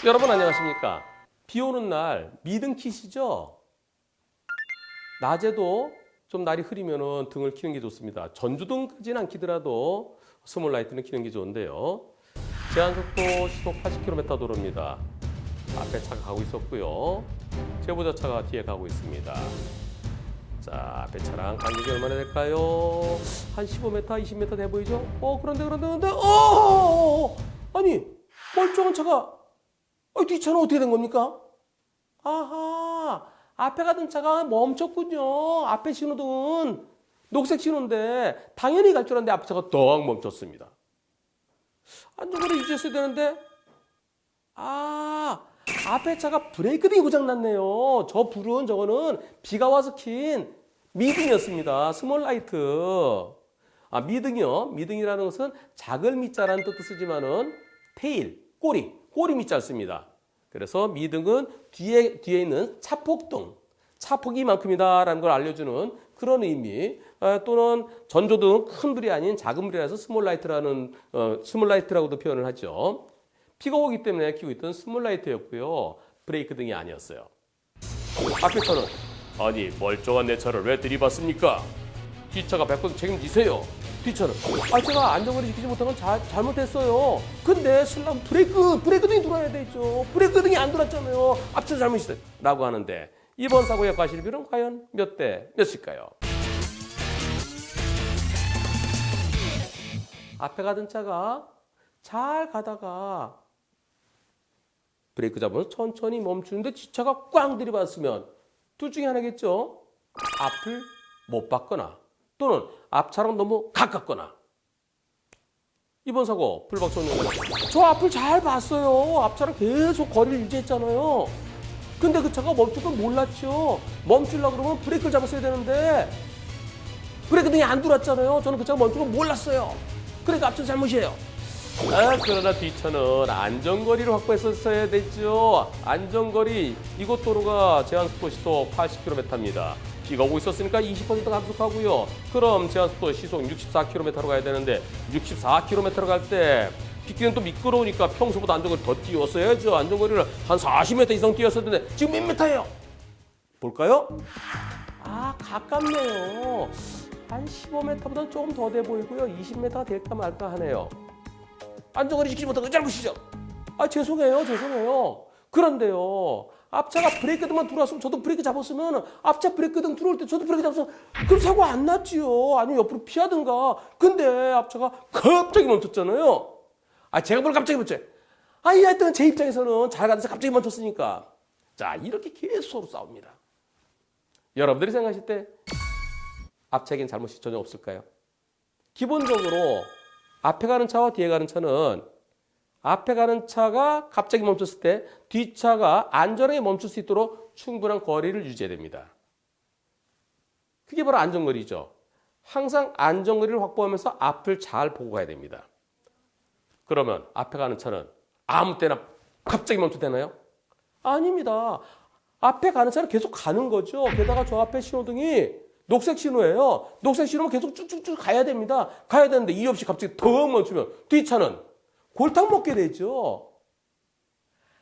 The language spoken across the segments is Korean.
여러분 안녕하십니까? 비 오는 날 미등 키시죠? 낮에도 좀 날이 흐리면 등을 켜는 게 좋습니다. 전주등까지는 안 켜더라도 스몰라이트는 켜는 게 좋은데요. 제한속도 시속 80km 도로입니다. 앞에 차가 가고 있었고요. 제보자차가 뒤에 가고 있습니다. 자, 앞에 차랑 간격이 얼마나 될까요? 한 15m, 20m 돼 보이죠? 그런데, 아니, 멀쩡한 차가, 뒷차는 어떻게 된 겁니까? 아하, 앞에 가던 차가 멈췄군요. 앞에 신호등은 녹색 신호인데, 당연히 갈 줄 알았는데 앞에 차가 덩 멈췄습니다. 안전거리 유지했어야 되는데, 앞에 차가 브레이크등이 고장났네요. 저 불은 저거는 비가 와서 킨 미등이었습니다. 스몰라이트. 미등이요. 미등이라는 것은 작을 미자라는 뜻도 쓰지만은 테일, 꼬리 미자를 씁니다. 그래서 미등은 뒤에 있는 차폭등, 차폭이 이만큼이다라는 걸 알려주는 그런 의미. 또는 전조등 큰 불이 아닌 작은 불이라서 스몰라이트라고도 표현을 하죠. 비가 오기 때문에 켜고 있던 스몰라이트였고요. 브레이크등이 아니었어요. 앞에 차는 아니 멀쩡한 내 차를 왜 들이받습니까? 뒷차가 100% 책임지세요. 뒷차는 제가 안전거리 지키지 못한 건 잘못했어요. 근데 슬람 브레이크등이 돌아야 되죠. 브레이크등이 안 돌았잖아요. 앞차 잘못이다 라고 하는데 이번 사고의 과실비는 과연 몇 대 몇일까요? 앞에 가던 차가 잘 가다가 브레이크 잡으면서 천천히 멈추는데 뒷차가 꽝 들이받았으면 둘 중에 하나겠죠. 앞을 못 봤거나 또는 앞차랑 너무 가깝거나. 이번 사고 불박청년 저 앞을 잘 봤어요. 앞차랑 계속 거리를 유지했잖아요. 근데 그 차가 멈출 걸 몰랐죠. 멈추려고 그러면 브레이크를 잡았어야 되는데 브레이크등이 안 돌았잖아요. 저는 그 차가 멈출 걸 몰랐어요. 그러니까 앞차 잘못이에요. 그러나 뒷차는 안전거리를 확보했었어야 됐죠. 안전거리, 이곳 도로가 제한속도 시속 80km입니다. 비가 오고 있었으니까 20% 감속하고요. 그럼 제한속도 시속 64km로 가야 되는데 64km 갈 때 빗길은 또 미끄러우니까 평소보다 안전거리 더 뛰었어야죠. 안전거리를 한 40m 이상 뛰었을 텐데 지금 몇 미터예요? 볼까요? 가깝네요. 한 15m보다는 조금 더 돼 보이고요. 20m가 될까 말까 하네요. 안전거리 지키지 못한 건 잘못이죠. 죄송해요. 그런데요. 앞차가 브레이크등만 들어왔으면 저도 브레이크 잡았으면 앞차 브레이크등 들어올 때 저도 브레이크 잡았으면 그럼 사고 안 났지요. 아니면 옆으로 피하든가. 근데 앞차가 갑자기 멈췄잖아요. 제가 뭘 갑자기 멈췄어요. 하여튼 제 입장에서는 잘 가다가 갑자기 멈췄으니까. 자, 이렇게 계속 서로 싸웁니다. 여러분들이 생각하실 때 앞차에겐 잘못이 전혀 없을까요? 기본적으로 앞에 가는 차와 뒤에 가는 차는 앞에 가는 차가 갑자기 멈췄을 때 뒷차가 안전하게 멈출 수 있도록 충분한 거리를 유지해야 됩니다. 그게 바로 안전거리죠. 항상 안전거리를 확보하면서 앞을 잘 보고 가야 됩니다. 그러면 앞에 가는 차는 아무 때나 갑자기 멈춰도 되나요? 아닙니다. 앞에 가는 차는 계속 가는 거죠. 게다가 저 앞에 신호등이 녹색 신호예요. 녹색 신호면 계속 쭉쭉쭉 가야 됩니다. 가야 되는데 이유 없이 갑자기 더 멈추면 뒷차는 골탕 먹게 되죠.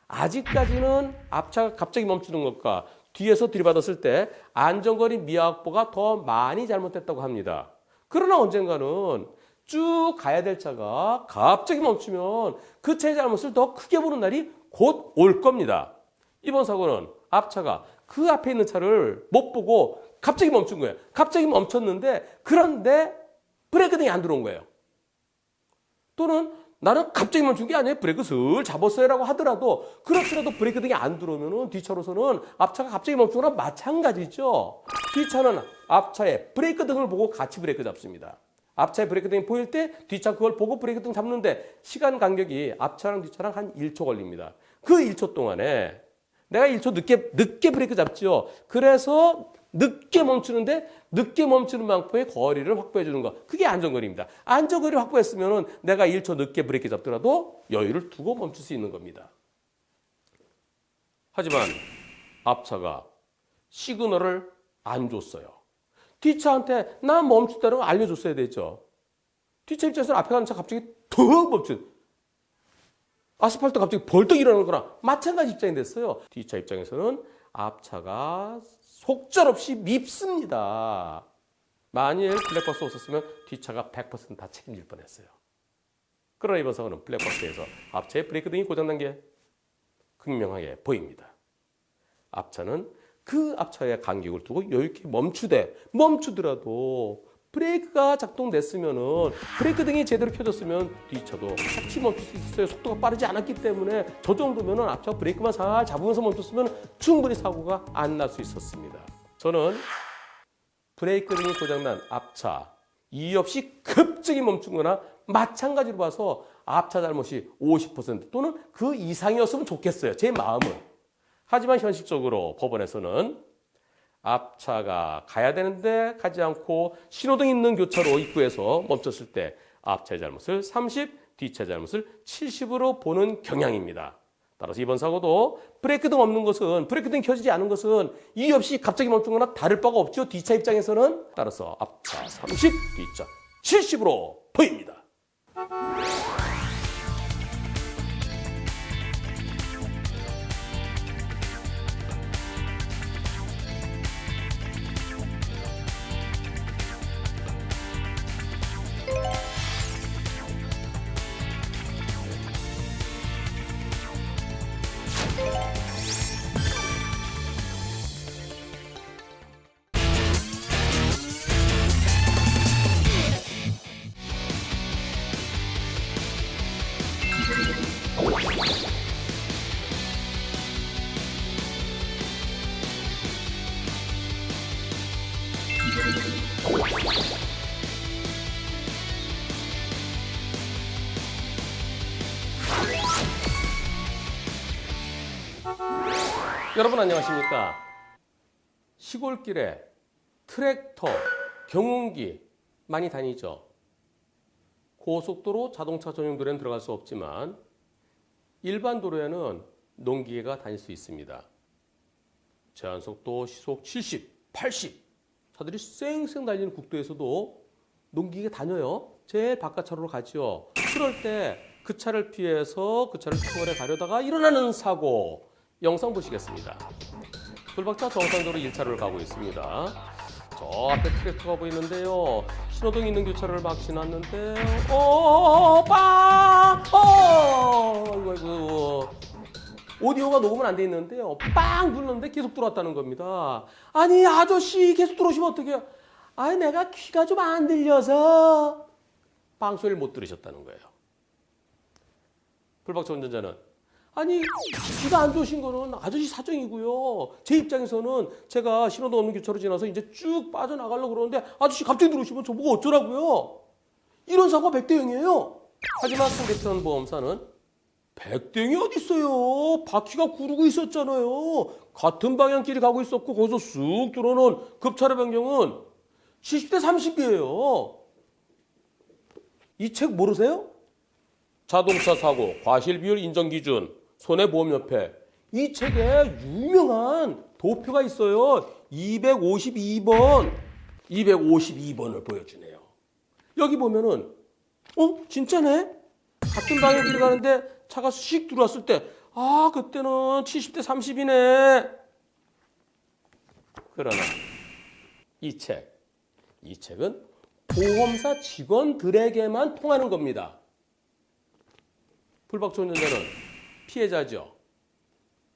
아직까지는 앞차가 갑자기 멈추는 것과 뒤에서 들이받았을 때 안전거리 미확보가 더 많이 잘못됐다고 합니다. 그러나 언젠가는 쭉 가야 될 차가 갑자기 멈추면 그 차의 잘못을 더 크게 보는 날이 곧 올 겁니다. 이번 사고는 앞차가 그 앞에 있는 차를 못 보고 갑자기 멈춘 거예요. 갑자기 멈췄는데 그런데 브레이크등이 안 들어온 거예요. 또는 나는 갑자기 멈춘 게 아니에요. 브레이크 슬 잡았어요라고 하더라도 그렇더라도 브레이크등이 안 들어오면 뒷차로서는 앞차가 갑자기 멈춘 거랑 마찬가지죠. 뒷차는 앞차의 브레이크등을 보고 같이 브레이크 잡습니다. 앞차의 브레이크등이 보일 때 뒷차 그걸 보고 브레이크등 잡는데 시간 간격이 앞차랑 뒷차랑 한 1초 걸립니다. 그 1초 동안에 내가 1초 늦게 브레이크 잡죠. 그래서 늦게 멈추는데 늦게 멈추는 만큼의 거리를 확보해 주는 것. 그게 안전거리입니다. 안전거리를 확보했으면 내가 1초 늦게 브레이크 잡더라도 여유를 두고 멈출 수 있는 겁니다. 하지만 앞차가 시그널을 안 줬어요. 뒷차한테 나 멈춘다고 알려줬어야 되죠. 뒷차 입장에서는 앞에 가는 차 갑자기 더 멈춘. 아스팔트 갑자기 벌떡 일어나는 거랑 마찬가지 입장이 됐어요. 뒷차 입장에서는 앞차가 속절없이 밉습니다. 만일 블랙박스 없었으면 뒷차가 100%다 책임질 뻔했어요. 그러나 이번 사고는 블랙박스에서 앞차의 브레이크 등이 고장난 게 극명하게 보입니다. 앞차는 그 앞차의 간격을 두고 여유있게 멈추더라도 브레이크가 작동됐으면은 브레이크 등이 제대로 켜졌으면 뒷차도 같이 멈출 수 있었어요. 속도가 빠르지 않았기 때문에 저 정도면은 앞차 브레이크만 잘 잡으면서 멈췄으면 충분히 사고가 안 날 수 있었습니다. 저는 브레이크 등이 고장난 앞차 이유 없이 급격히 멈춘거나 마찬가지로 봐서 앞차 잘못이 50% 또는 그 이상이었으면 좋겠어요. 제 마음은. 하지만 현실적으로 법원에서는 앞차가 가야 되는데 가지 않고 신호등 있는 교차로 입구에서 멈췄을 때 앞차의 잘못을 30, 뒷차의 잘못을 70으로 보는 경향입니다. 따라서 이번 사고도 브레이크등 없는 것은, 브레이크등이 켜지지 않은 것은 이유 없이 갑자기 멈춘 거나 다를 바가 없죠. 뒷차 입장에서는. 따라서 앞차 30, 뒷차 70으로 보입니다. 여러분 안녕하십니까? 시골길에 트랙터, 경운기 많이 다니죠. 고속도로 자동차 전용 도로에는 들어갈 수 없지만 일반 도로에는 농기계가 다닐 수 있습니다. 제한속도 시속 70, 80 차들이 쌩쌩 달리는 국도에서도 농기계가 다녀요. 제일 바깥차로로 가죠. 그럴 때 그 차를 피해서 그 차를 추월해 가려다가 일어나는 사고 영상 보시겠습니다. 불박차 정상도로 1차로를 가고 있습니다. 저 앞에 트랙터가 보이는데요. 신호등 있는 교차로를 막 지났는데 아이고. 오디오가 녹음은 안 돼 있는데요. 빵 눌렀는데 계속 들어왔다는 겁니다. 아니 아저씨 계속 들어오시면 어떡해요? 아니 내가 귀가 좀 안 들려서 빵 소리를 못 들으셨다는 거예요. 불박차 운전자는 아니 귀가 안 좋으신 거는 아저씨 사정이고요. 제 입장에서는 제가 신호등 없는 교차로 지나서 이제 쭉 빠져나가려고 그러는데 아저씨 갑자기 들어오시면 저보고 어쩌라고요? 이런 사고가 100대 0이에요. 하지만 상대편 보험사는 100대 0이 어딨어요. 바퀴가 구르고 있었잖아요. 같은 방향끼리 가고 있었고 거기서 쑥 들어오는 급차로 변경은 70대 30이에요. 이 책 모르세요? 자동차 사고 과실 비율 인정 기준 손해보험협회 이 책에 유명한 도표가 있어요. 252번 252번을 보여주네요. 여기 보면은 진짜네? 같은 방향길을 가는데 차가 씩 들어왔을 때 그때는 70대 30이네. 그러나 이 책은 보험사 직원들에게만 통하는 겁니다. 불박차 운전자는 피해자죠.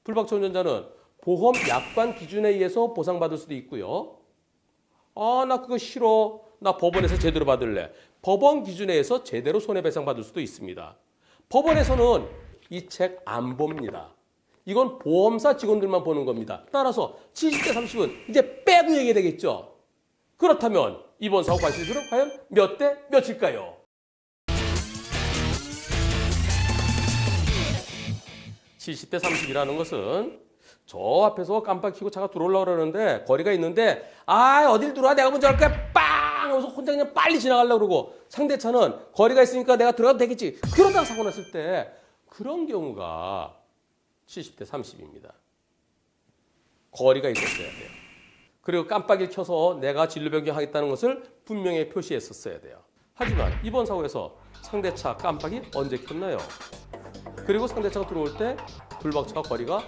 불박차 운전자는 보험 약관 기준에 의해서 보상받을 수도 있고요. 나 그거 싫어. 나 법원에서 제대로 받을래. 법원 기준에 의해서 제대로 손해배상 받을 수도 있습니다. 법원에서는 이 책 안 봅니다. 이건 보험사 직원들만 보는 겁니다. 따라서 70대 30은 이제 빼고 얘기해야 되겠죠. 그렇다면 이번 사고 과실비율은 과연 몇 대 몇일까요? 70대 30이라는 것은 저 앞에서 깜빡 켜고 차가 들어오려고 그러는데 거리가 있는데 어딜 들어와 내가 먼저 할 거야 빵 하면서 혼자 그냥 빨리 지나가려고 그러고 상대 차는 거리가 있으니까 내가 들어가도 되겠지. 그러다가 사고 났을 때 그런 경우가 70대 30입니다. 거리가 있었어야 돼요. 그리고 깜빡이를 켜서 내가 진로 변경하겠다는 것을 분명히 표시했었어야 돼요. 하지만 이번 사고에서 상대차 깜빡이 언제 켰나요? 그리고 상대차가 들어올 때 불박차와 거리가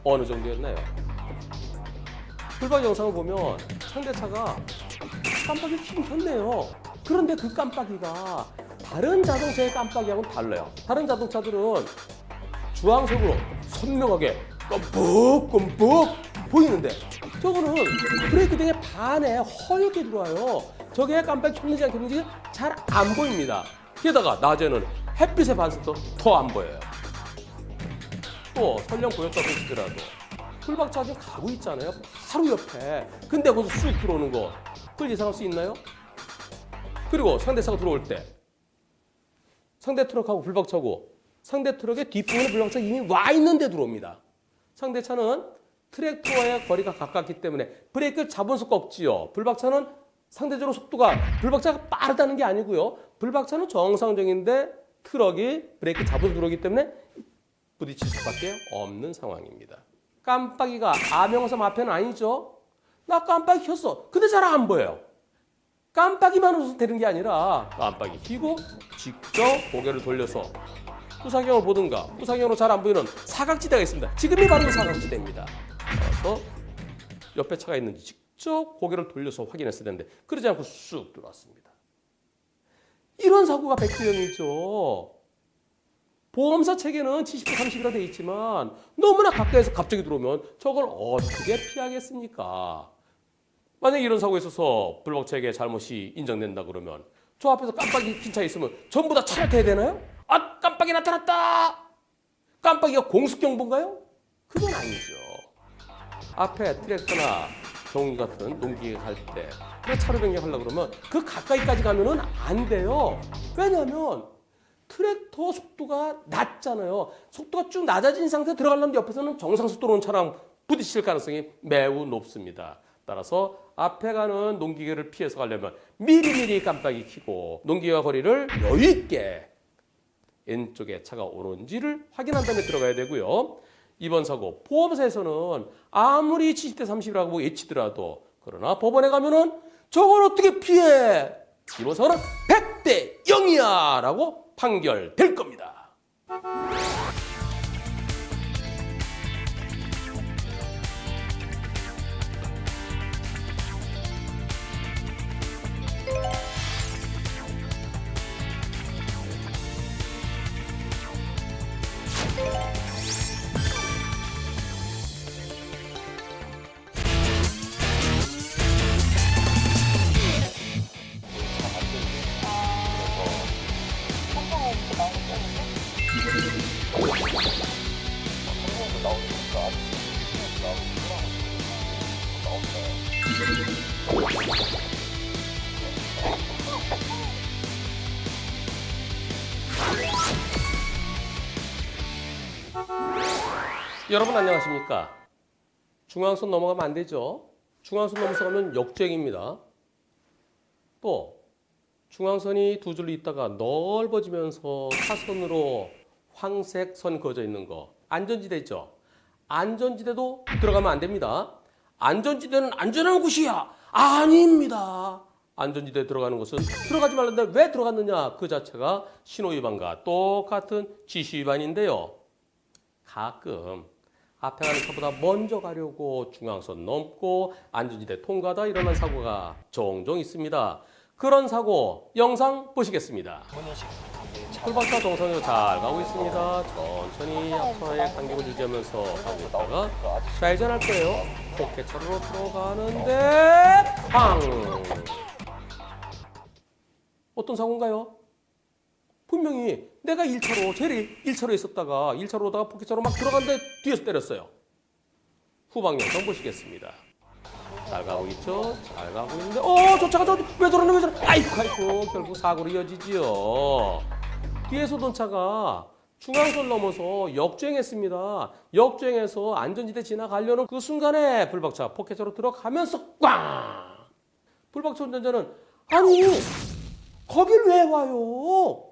어느 정도였나요? 불박 영상을 보면 상대차가 깜빡이를 켜긴 켰네요. 그런데 그 깜빡이가 다른 자동차의 깜빡이하고는 달라요. 다른 자동차들은 주황색으로 선명하게 껌뻑껌뻑 보이는데 저거는 브레이크 등의 반에 허옇게 들어와요. 저게 깜빡이 켰는지 안 켰는지 잘 안 보입니다. 게다가 낮에는 햇빛의 반사도 더 안 보여요. 또 설령 보였다고 치더라도 풀박차 지금 가고 있잖아요. 바로 옆에. 근데 거기서 쑥 들어오는 거 그걸 예상할 수 있나요? 그리고 상대차가 들어올 때 상대 트럭하고 불박차고 상대 트럭의 뒷부분에 불박차가 이미 와 있는데 들어옵니다. 상대차는 트랙터와의 거리가 가깝기 때문에 브레이크를 잡을 수가 없지요. 불박차는 상대적으로 속도가 불박차가 빠르다는 게 아니고요. 불박차는 정상적인데 트럭이 브레이크 잡아서 들어오기 때문에 부딪힐 수밖에 없는 상황입니다. 깜빡이가 아명어삼 앞에는 아니죠. 나 깜빡이 켰어. 근데 잘 안 보여요. 깜빡이만 웃어서 되는 게 아니라 깜빡이 켜고 직접 고개를 돌려서 후사경을 보든가 후사경으로 잘 안 보이는 사각지대가 있습니다. 지금이 바로 그 사각지대입니다. 그래서 옆에 차가 있는지 직접 고개를 돌려서 확인했어야 되는데 그러지 않고 쑥 들어왔습니다. 이런 사고가 백두형이죠. 보험사 체계는 70대 30이라 되어 있지만 너무나 가까이서 갑자기 들어오면 저걸 어떻게 피하겠습니까? 만약에 이런 사고에 있어서 불박차에게 잘못이 인정된다 그러면 저 앞에서 깜빡이 킨 차 있으면 전부 다 차를 대야 되나요? 아, 깜빡이 나타났다! 깜빡이가 공습경보인가요? 그건 아니죠. 앞에 트랙터나 경운기 같은 농기계 갈 때 차로 변경하려고 그러면 그 가까이까지 가면은 안 돼요. 왜냐하면 트랙터 속도가 낮잖아요. 속도가 쭉 낮아진 상태에 들어가려면 옆에서는 정상 속도로 오는 차랑 부딪힐 가능성이 매우 높습니다. 따라서 앞에 가는 농기계를 피해서 가려면 미리미리 깜빡이 켜고 농기계와 거리를 여유 있게 왼쪽에 차가 오는지를 확인한 다음에 들어가야 되고요. 이번 사고 보험사에서는 아무리 70대 30이라고 외치더라도 그러나 법원에 가면은 저걸 어떻게 피해? 이번 사고는 100대 0이야 라고 판결될 겁니다. 여러분 안녕하십니까? 중앙선 넘어가면 안 되죠. 중앙선 넘어가면 역주행입니다. 또 중앙선이 두 줄로 있다가 넓어지면서 사선으로 황색 선 그어져 있는 거 안전지대 있죠. 안전지대도 들어가면 안 됩니다. 안전지대는 안전한 곳이야. 아닙니다. 안전지대에 들어가는 곳은 들어가지 말라는데 왜 들어갔느냐? 그 자체가 신호위반과 똑같은 지시위반인데요. 가끔 앞에 가는 차보다 먼저 가려고 중앙선 넘고 안전지대 통과하다 일어난 사고가 종종 있습니다. 그런 사고 영상 보시겠습니다. 풀박차 정상으로 잘 가고 있습니다. 천천히 앞차의 간격을 유지하면서 가고 있다가 좌회전할 거예요. 포켓차로 들어가는데 팡! 어떤 사고인가요? 분명히 내가 1차로, 제일 1차로에 있었다가 1차로 오다가 포켓차로 막 들어갔는데 뒤에서 때렸어요. 후방 영상 보시겠습니다. 잘 가고 있죠? 잘 가고 있는데 저 차가 왜 저러네 왜 저러네 아이고 결국 사고로 이어지지요. 뒤에서 오던 차가 중앙선 넘어서 역주행했습니다. 역주행해서 안전지대 지나가려는 그 순간에 불박차 포켓차로 들어가면서 꽝! 불박차 운전자는 아니 거길 왜 와요?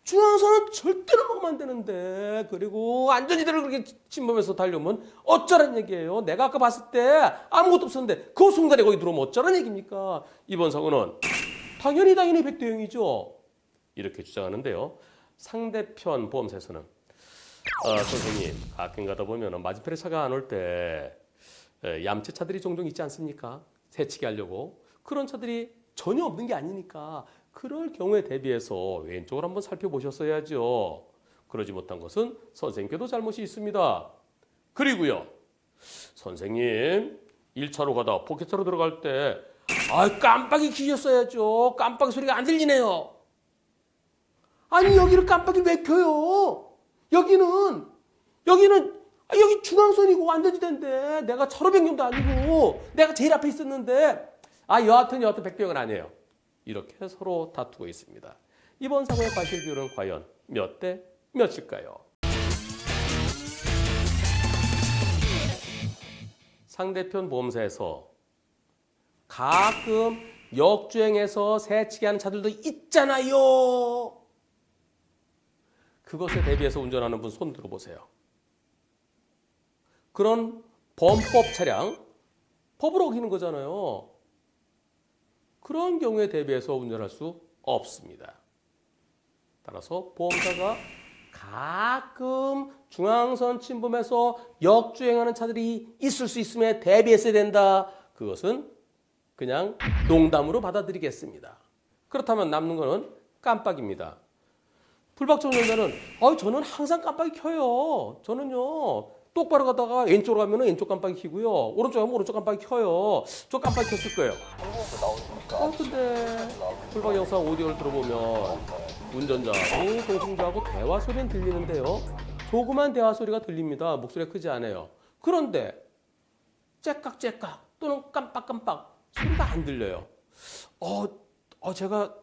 중앙선은 절대로 먹으면 안 되는데 그리고 안전지대를 그렇게 침범해서 달려오면 어쩌란 얘기예요. 내가 아까 봤을 때 아무것도 없었는데 그 순간에 거기 들어오면 어쩌란 얘기입니까? 이번 사고는 당연히 백대형이죠. 이렇게 주장하는데요. 상대편 보험사에서는 선생님, 가끔 가다 보면 맞은편에 차가 안 올 때 얌체 차들이 종종 있지 않습니까? 새치기 하려고. 그런 차들이 전혀 없는 게 아니니까 그럴 경우에 대비해서 왼쪽을 한번 살펴보셨어야죠. 그러지 못한 것은 선생님께도 잘못이 있습니다. 그리고요, 선생님 1차로 가다 포켓차로 들어갈 때 깜빡이 켜셨어야죠. 깜빡이 소리가 안 들리네요. 아니 여기를 깜빡이 왜 켜요? 여기는 여기 중앙선이고 안전지대인데 내가 차로 변경도 아니고 내가 제일 앞에 있었는데 여하튼 백병은 아니에요. 이렇게 서로 다투고 있습니다. 이번 사고의 과실 비율은 과연 몇 대 몇일까요? 상대편 보험사에서 가끔 역주행해서 새치기하는 차들도 있잖아요. 그것에 대비해서 운전하는 분 손 들어보세요. 그런 범법 차량, 법을 어기는 거잖아요. 그런 경우에 대비해서 운전할 수 없습니다. 따라서 보험사가 가끔 중앙선 침범해서 역주행하는 차들이 있을 수 있음에 대비했어야 된다. 그것은 그냥 농담으로 받아들이겠습니다. 그렇다면 남는 거는 깜빡입니다. 불박차 운전자는 저는 항상 깜빡이 켜요. 저는요 똑바로 가다가 왼쪽으로 가면 왼쪽 깜빡이 켜고요. 오른쪽 가면 오른쪽 깜빡이 켜요. 저 깜빡이 켰을 거예요. 근데 불박 영상 오디오를 들어보면 운전자하고 동승자하고 대화 소리는 들리는데요. 조그만 대화 소리가 들립니다. 목소리가 크지 않아요. 그런데 째깍째깍 또는 깜빡깜빡 소리가 안 들려요. 제가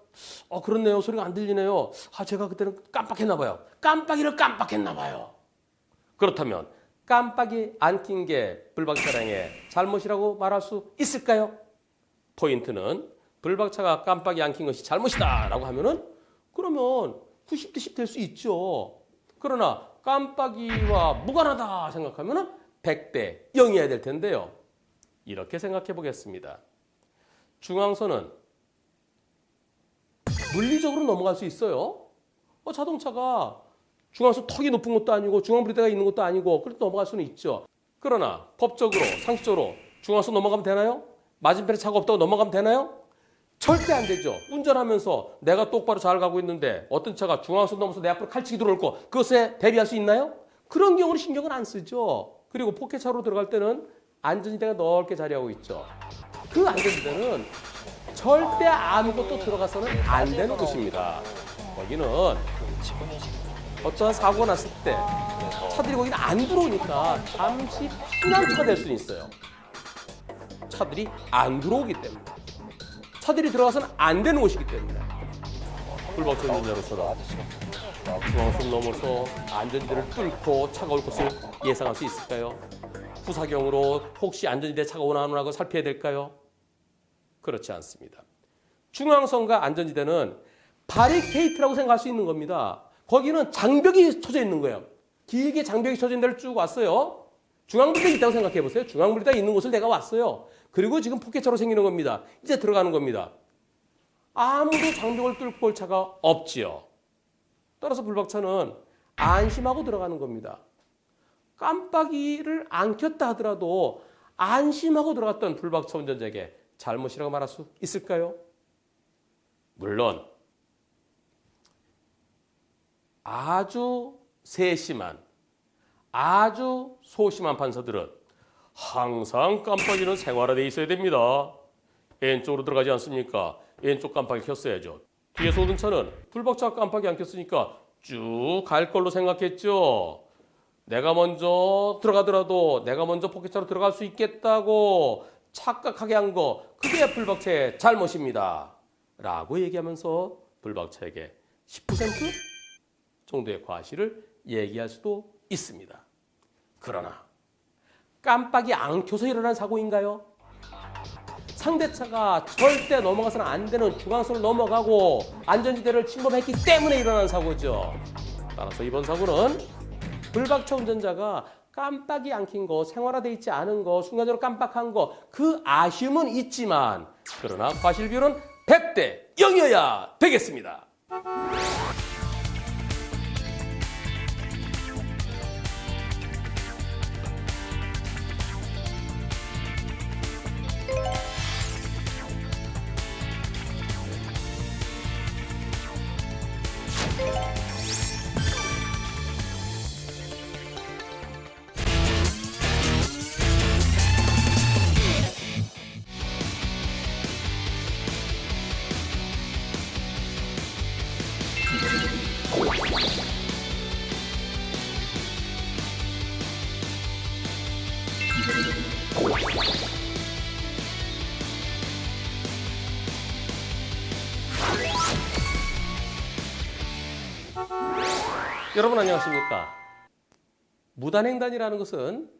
그렇네요. 소리가 안 들리네요. 제가 그때는 깜빡했나 봐요. 깜빡이를 깜빡했나 봐요. 그렇다면 깜빡이 안 킨 게 불박 차량의 잘못이라고 말할 수 있을까요? 포인트는 불박차가 깜빡이 안 킨 것이 잘못이다 라고 하면은 그러면 90대 10 될 수 있죠. 그러나 깜빡이와 무관하다 생각하면은 100대 0이어야 될 텐데요. 이렇게 생각해 보겠습니다. 중앙선은 물리적으로 넘어갈 수 있어요. 자동차가 중앙선 턱이 높은 것도 아니고 중앙브레이크가 있는 것도 아니고 그래도 넘어갈 수는 있죠. 그러나 법적으로 상식적으로 중앙선 넘어가면 되나요? 맞은편에 차가 없다고 넘어가면 되나요? 절대 안 되죠. 운전하면서 내가 똑바로 잘 가고 있는데 어떤 차가 중앙선 넘어서 내 앞으로 칼치기 들어올 거 그것에 대비할 수 있나요? 그런 경우는 신경을 안 쓰죠. 그리고 포켓차로 들어갈 때는 안전지대가 넓게 자리하고 있죠. 그 안전지대는 절대 아무것도 들어가서는 안 되는 곳입니다. 거기는 어떠한 사고가 났을 때 차들이 거기는 안 들어오니까 잠시 피난처가 될 수는 있어요. 차들이 안 들어오기 때문에. 차들이 들어가서는 안 되는 곳이기 때문에. 불박차 운전자로서는 중앙선 넘어서 안전지대를 뚫고 차가 올 것을 예상할 수 있을까요? 후사경으로 혹시 안전지대에 차가 오나 안 오나 살펴야 될까요? 그렇지 않습니다. 중앙선과 안전지대는 바리케이트라고 생각할 수 있는 겁니다. 거기는 장벽이 쳐져 있는 거예요. 길게 장벽이 쳐진 데를 쭉 왔어요. 중앙브레이크가 있다고 생각해 보세요. 중앙브레이크가 있는 곳을 내가 왔어요. 그리고 지금 포켓차로 생기는 겁니다. 이제 들어가는 겁니다. 아무도 장벽을 뚫고 올 차가 없지요. 따라서 불박차는 안심하고 들어가는 겁니다. 깜빡이를 안 켰다 하더라도 안심하고 들어갔던 불박차 운전자에게 잘못이라고 말할 수 있을까요? 물론 아주 세심한, 아주 소심한 판사들은 항상 깜빡이는 생활화되어 있어야 됩니다. 왼쪽으로 들어가지 않습니까? 왼쪽 깜빡이 켰어야죠. 뒤에서 오던 차는 불박차가 깜빡이 안 켰으니까 쭉 갈 걸로 생각했죠. 내가 먼저 들어가더라도 내가 먼저 포켓차로 들어갈 수 있겠다고 착각하게 한 거 그게 불박차의 잘못입니다. 라고 얘기하면서 불박차에게 10% 정도의 과실을 얘기할 수도 있습니다. 그러나 깜빡이 안 켜서 일어난 사고인가요? 상대차가 절대 넘어가서는 안 되는 중앙선을 넘어가고 안전지대를 침범했기 때문에 일어난 사고죠. 따라서 이번 사고는 불박차 운전자가 깜빡이 안 킨 거, 생활화되어 있지 않은 거, 순간적으로 깜빡한 거, 그 아쉬움은 있지만 그러나 과실 비율은 100대 0이어야 되겠습니다. 여러분 안녕하십니까? 무단횡단이라는 것은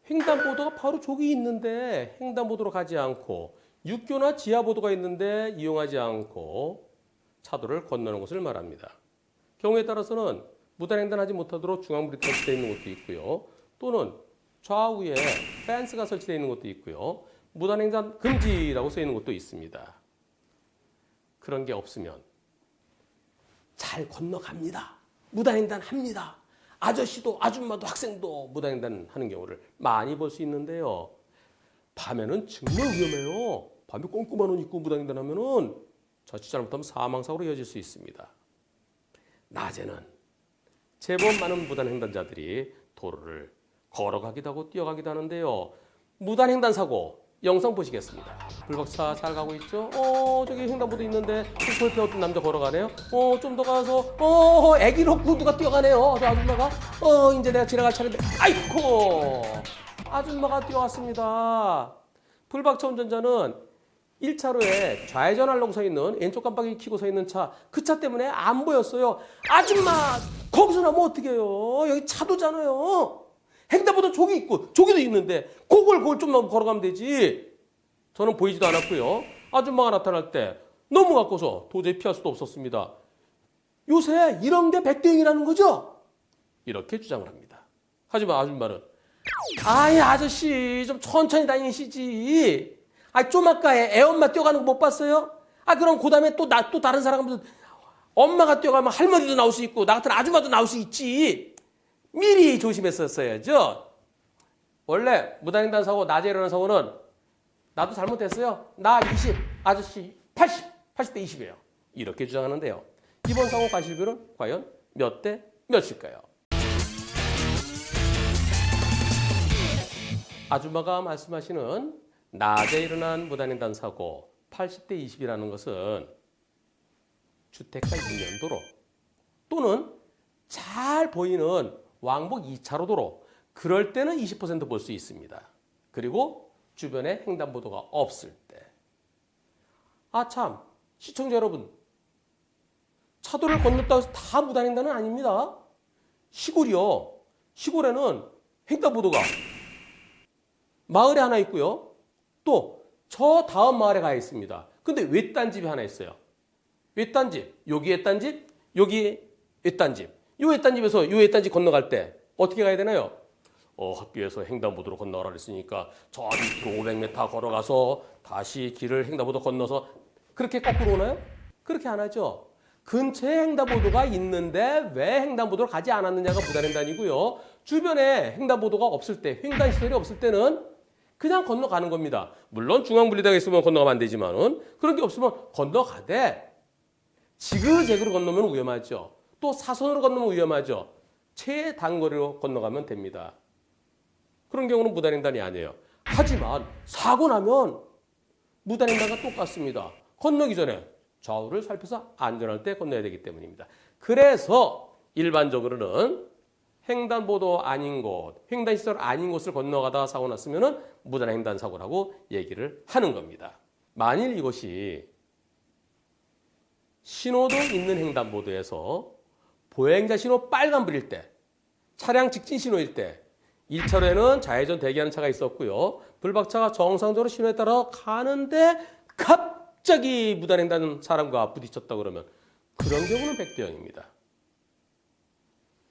횡단보도가 바로 저기 있는데 횡단보도로 가지 않고 육교나 지하보도가 있는데 이용하지 않고 차도를 건너는 것을 말합니다. 경우에 따라서는 무단횡단하지 못하도록 중앙불이 설치되어 있는 곳도 있고요. 또는 좌우에 펜스가 설치되어 있는 곳도 있고요. 무단횡단 금지라고 써 있는 곳도 있습니다. 그런 게 없으면 잘 건너갑니다. 무단횡단 합니다. 아저씨도 아줌마도 학생도 무단횡단 하는 경우를 많이 볼 수 있는데요. 밤에는 정말 위험해요. 밤에 꼼꼼한 옷 입고 무단횡단 하면은 자칫 잘못하면 사망사고로 이어질 수 있습니다. 낮에는 제법 많은 무단횡단자들이 도로를 걸어가기도 하고 뛰어가기도 하는데요. 무단횡단 사고 영상 보시겠습니다. 불박차 잘 가고 있죠? 저기 횡단보도 있는데 슈퍼에 어떤 남자 걸어가네요. 좀 더 가서 애기로 누가 뛰어가네요. 저 아줌마가 이제 내가 지나갈 차례인데 아이고 아줌마가 뛰어왔습니다. 불박차 운전자는 1차로에 좌회전 하려고 서 있는 왼쪽 깜빡이 켜고 서 있는 차, 그 차 때문에 안 보였어요. 아줌마 거기서 나면 어떡해요? 여기 차도잖아요. 횡단보도 저기 있고 저기도 있는데 그걸 좀만 걸어가면 되지. 저는 보이지도 않았고요. 아줌마가 나타날 때 너무 가까워서 도저히 피할 수도 없었습니다. 요새 이런 게 백대행이라는 거죠? 이렇게 주장을 합니다. 하지만 아줌마는 아이 아저씨 좀 천천히 다니시지. 좀 아까 애 엄마 뛰어가는 거 못 봤어요? 그럼 그 다음에 또 다른 사람 엄마가 뛰어가면 할머니도 나올 수 있고 나 같은 아줌마도 나올 수 있지. 미리 조심했었어야죠. 원래 무단횡단 사고, 낮에 일어나는 사고는 나도 잘못했어요. 나 20, 아저씨 80대 20이에요. 이렇게 주장하는데요. 이번 사고 과실비는 과연 몇 대 몇일까요? 아줌마가 말씀하시는 낮에 일어난 무단횡단 사고 80대 20이라는 것은 주택가 있는 도로 또는 잘 보이는 왕복 2차로 도로, 그럴 때는 20% 볼 수 있습니다. 그리고 주변에 횡단보도가 없을 때. 참, 시청자 여러분, 차도를 건넜다고 해서 다 무단횡단은 아닙니다. 시골이요. 시골에는 횡단보도가 마을에 하나 있고요. 또 저 다음 마을에 가 있습니다. 근데 외딴집이 하나 있어요. 외딴집, 여기 외딴집, 여기 외딴집. 요 외딴집에서 요 외딴집 건너갈 때 어떻게 가야 되나요? 학교에서 횡단보도로 건너가라 그랬으니까 저 밑으로 500m 걸어가서 다시 길을 횡단보도 건너서 그렇게 거꾸로 오나요? 그렇게 안 하죠. 근처에 횡단보도가 있는데 왜 횡단보도를 가지 않았느냐가 무단횡단이고요. 주변에 횡단보도가 없을 때, 횡단시설이 없을 때는 그냥 건너가는 겁니다. 물론 중앙분리대가 있으면 건너가면 안 되지만은 그런 게 없으면 건너가되 지그재그로 건너면 위험하죠. 또 사선으로 건너면 위험하죠. 최단거리로 건너가면 됩니다. 그런 경우는 무단횡단이 아니에요. 하지만 사고 나면 무단횡단과 똑같습니다. 건너기 전에 좌우를 살펴서 안전할 때 건너야 되기 때문입니다. 그래서 일반적으로는 횡단보도 아닌 곳, 횡단시설 아닌 곳을 건너가다가 사고 났으면 무단횡단 사고라고 얘기를 하는 겁니다. 만일 이것이 신호등 있는 횡단보도에서 보행자 신호 빨간불일 때, 차량 직진 신호일 때 1차로에는 좌회전 대기하는 차가 있었고요. 불박차가 정상적으로 신호에 따라 가는데 갑자기 무단횡단 사람과 부딪혔다 그러면 그런 경우는 백대형입니다.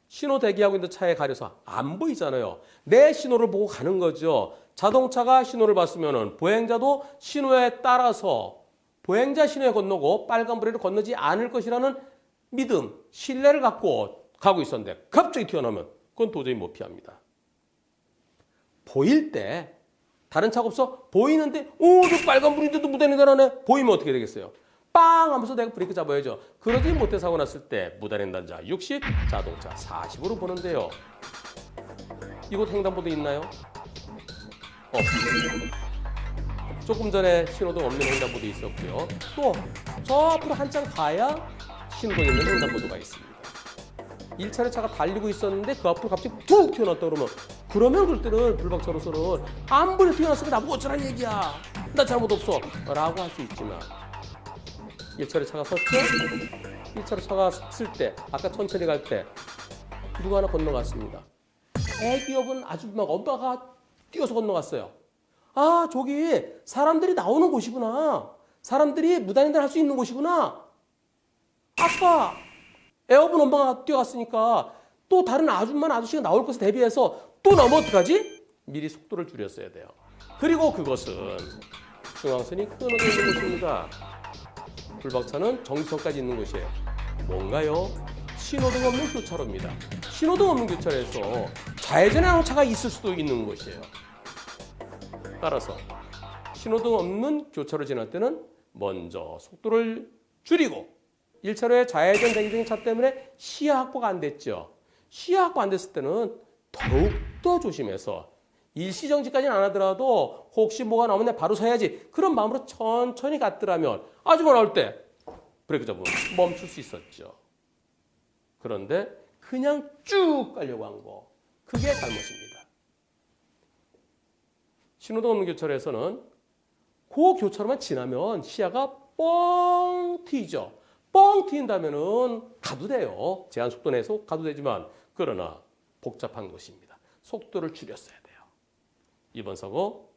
신호 대기하고 있는 차에 가려서 안 보이잖아요. 내 신호를 보고 가는 거죠. 자동차가 신호를 봤으면 보행자도 신호에 따라서 보행자 신호에 건너고 빨간불에를 건너지 않을 것이라는 믿음, 신뢰를 갖고 가고 있었는데 갑자기 튀어나오면 그건 도저히 못 피합니다. 보일 때 다른 차가 없어 보이는데 저 빨간불인데도 무단횡단하네. 보이면 어떻게 되겠어요? 빵 하면서 내가 브레이크 잡아야죠. 그러지 못해 사고 났을 때 무단횡단자 60, 자동차 40으로 보는데요. 이곳 횡단보도 있나요? 없습니다. 조금 전에 신호등 없는 횡단보도 있었고요. 또 저 앞으로 한참 가야 신호등 있는 횡단보도가 있습니다. 1차로 차가 달리고 있었는데 그 앞으로 갑자기 툭 튀어나왔다 그러면 그러면 그럴 때는 불박차로서는 아무리 튀어나왔으면 나보고 어쩌라는 얘기야. 나 잘못 없어. 라고 할 수 있지만 1차로 차가 섰죠? 1차로 차가 섰을 때 아까 천천히 갈 때 누가 하나 건너갔습니다. 대기업은 아줌마가 엄마가 뛰어서 건너갔어요. 아 저기 사람들이 나오는 곳이구나. 사람들이 무단횡단 할 수 있는 곳이구나. 아까 애업은 엄마가 뛰어갔으니까 또 다른 아줌마나 아저씨가 나올 것에 대비해서 또 나오면 어떡하지? 미리 속도를 줄였어야 돼요. 그리고 그것은 중앙선이 끊어져 있는 곳입니다. 불박차는 정지선까지 있는 곳이에요. 뭔가요? 신호등 없는 교차로입니다. 신호등 없는 교차로에서 좌회전에 나오는 차가 있을 수도 있는 곳이에요. 따라서 신호등 없는 교차로 지날 때는 먼저 속도를 줄이고 1차로에 좌회전 대기 중인 차 때문에 시야 확보가 안 됐죠. 시야 확보 안 됐을 때는 더욱더 조심해서 일시정지까지는 안 하더라도 혹시 뭐가 나오면 내가 바로 서야지 그런 마음으로 천천히 갔더라면 아줌마 나올 때 브레이크 잡으면 멈출 수 있었죠. 그런데 그냥 쭉 가려고 한 거 그게 잘못입니다. 신호등 없는 교차로에서는 그 교차로만 지나면 시야가 뻥 트이죠. 뻥 트인다면은 가도 돼요. 제한 속도 내에서 가도 되지만 그러나 복잡한 것입니다. 속도를 줄였어야 돼요. 이번 사고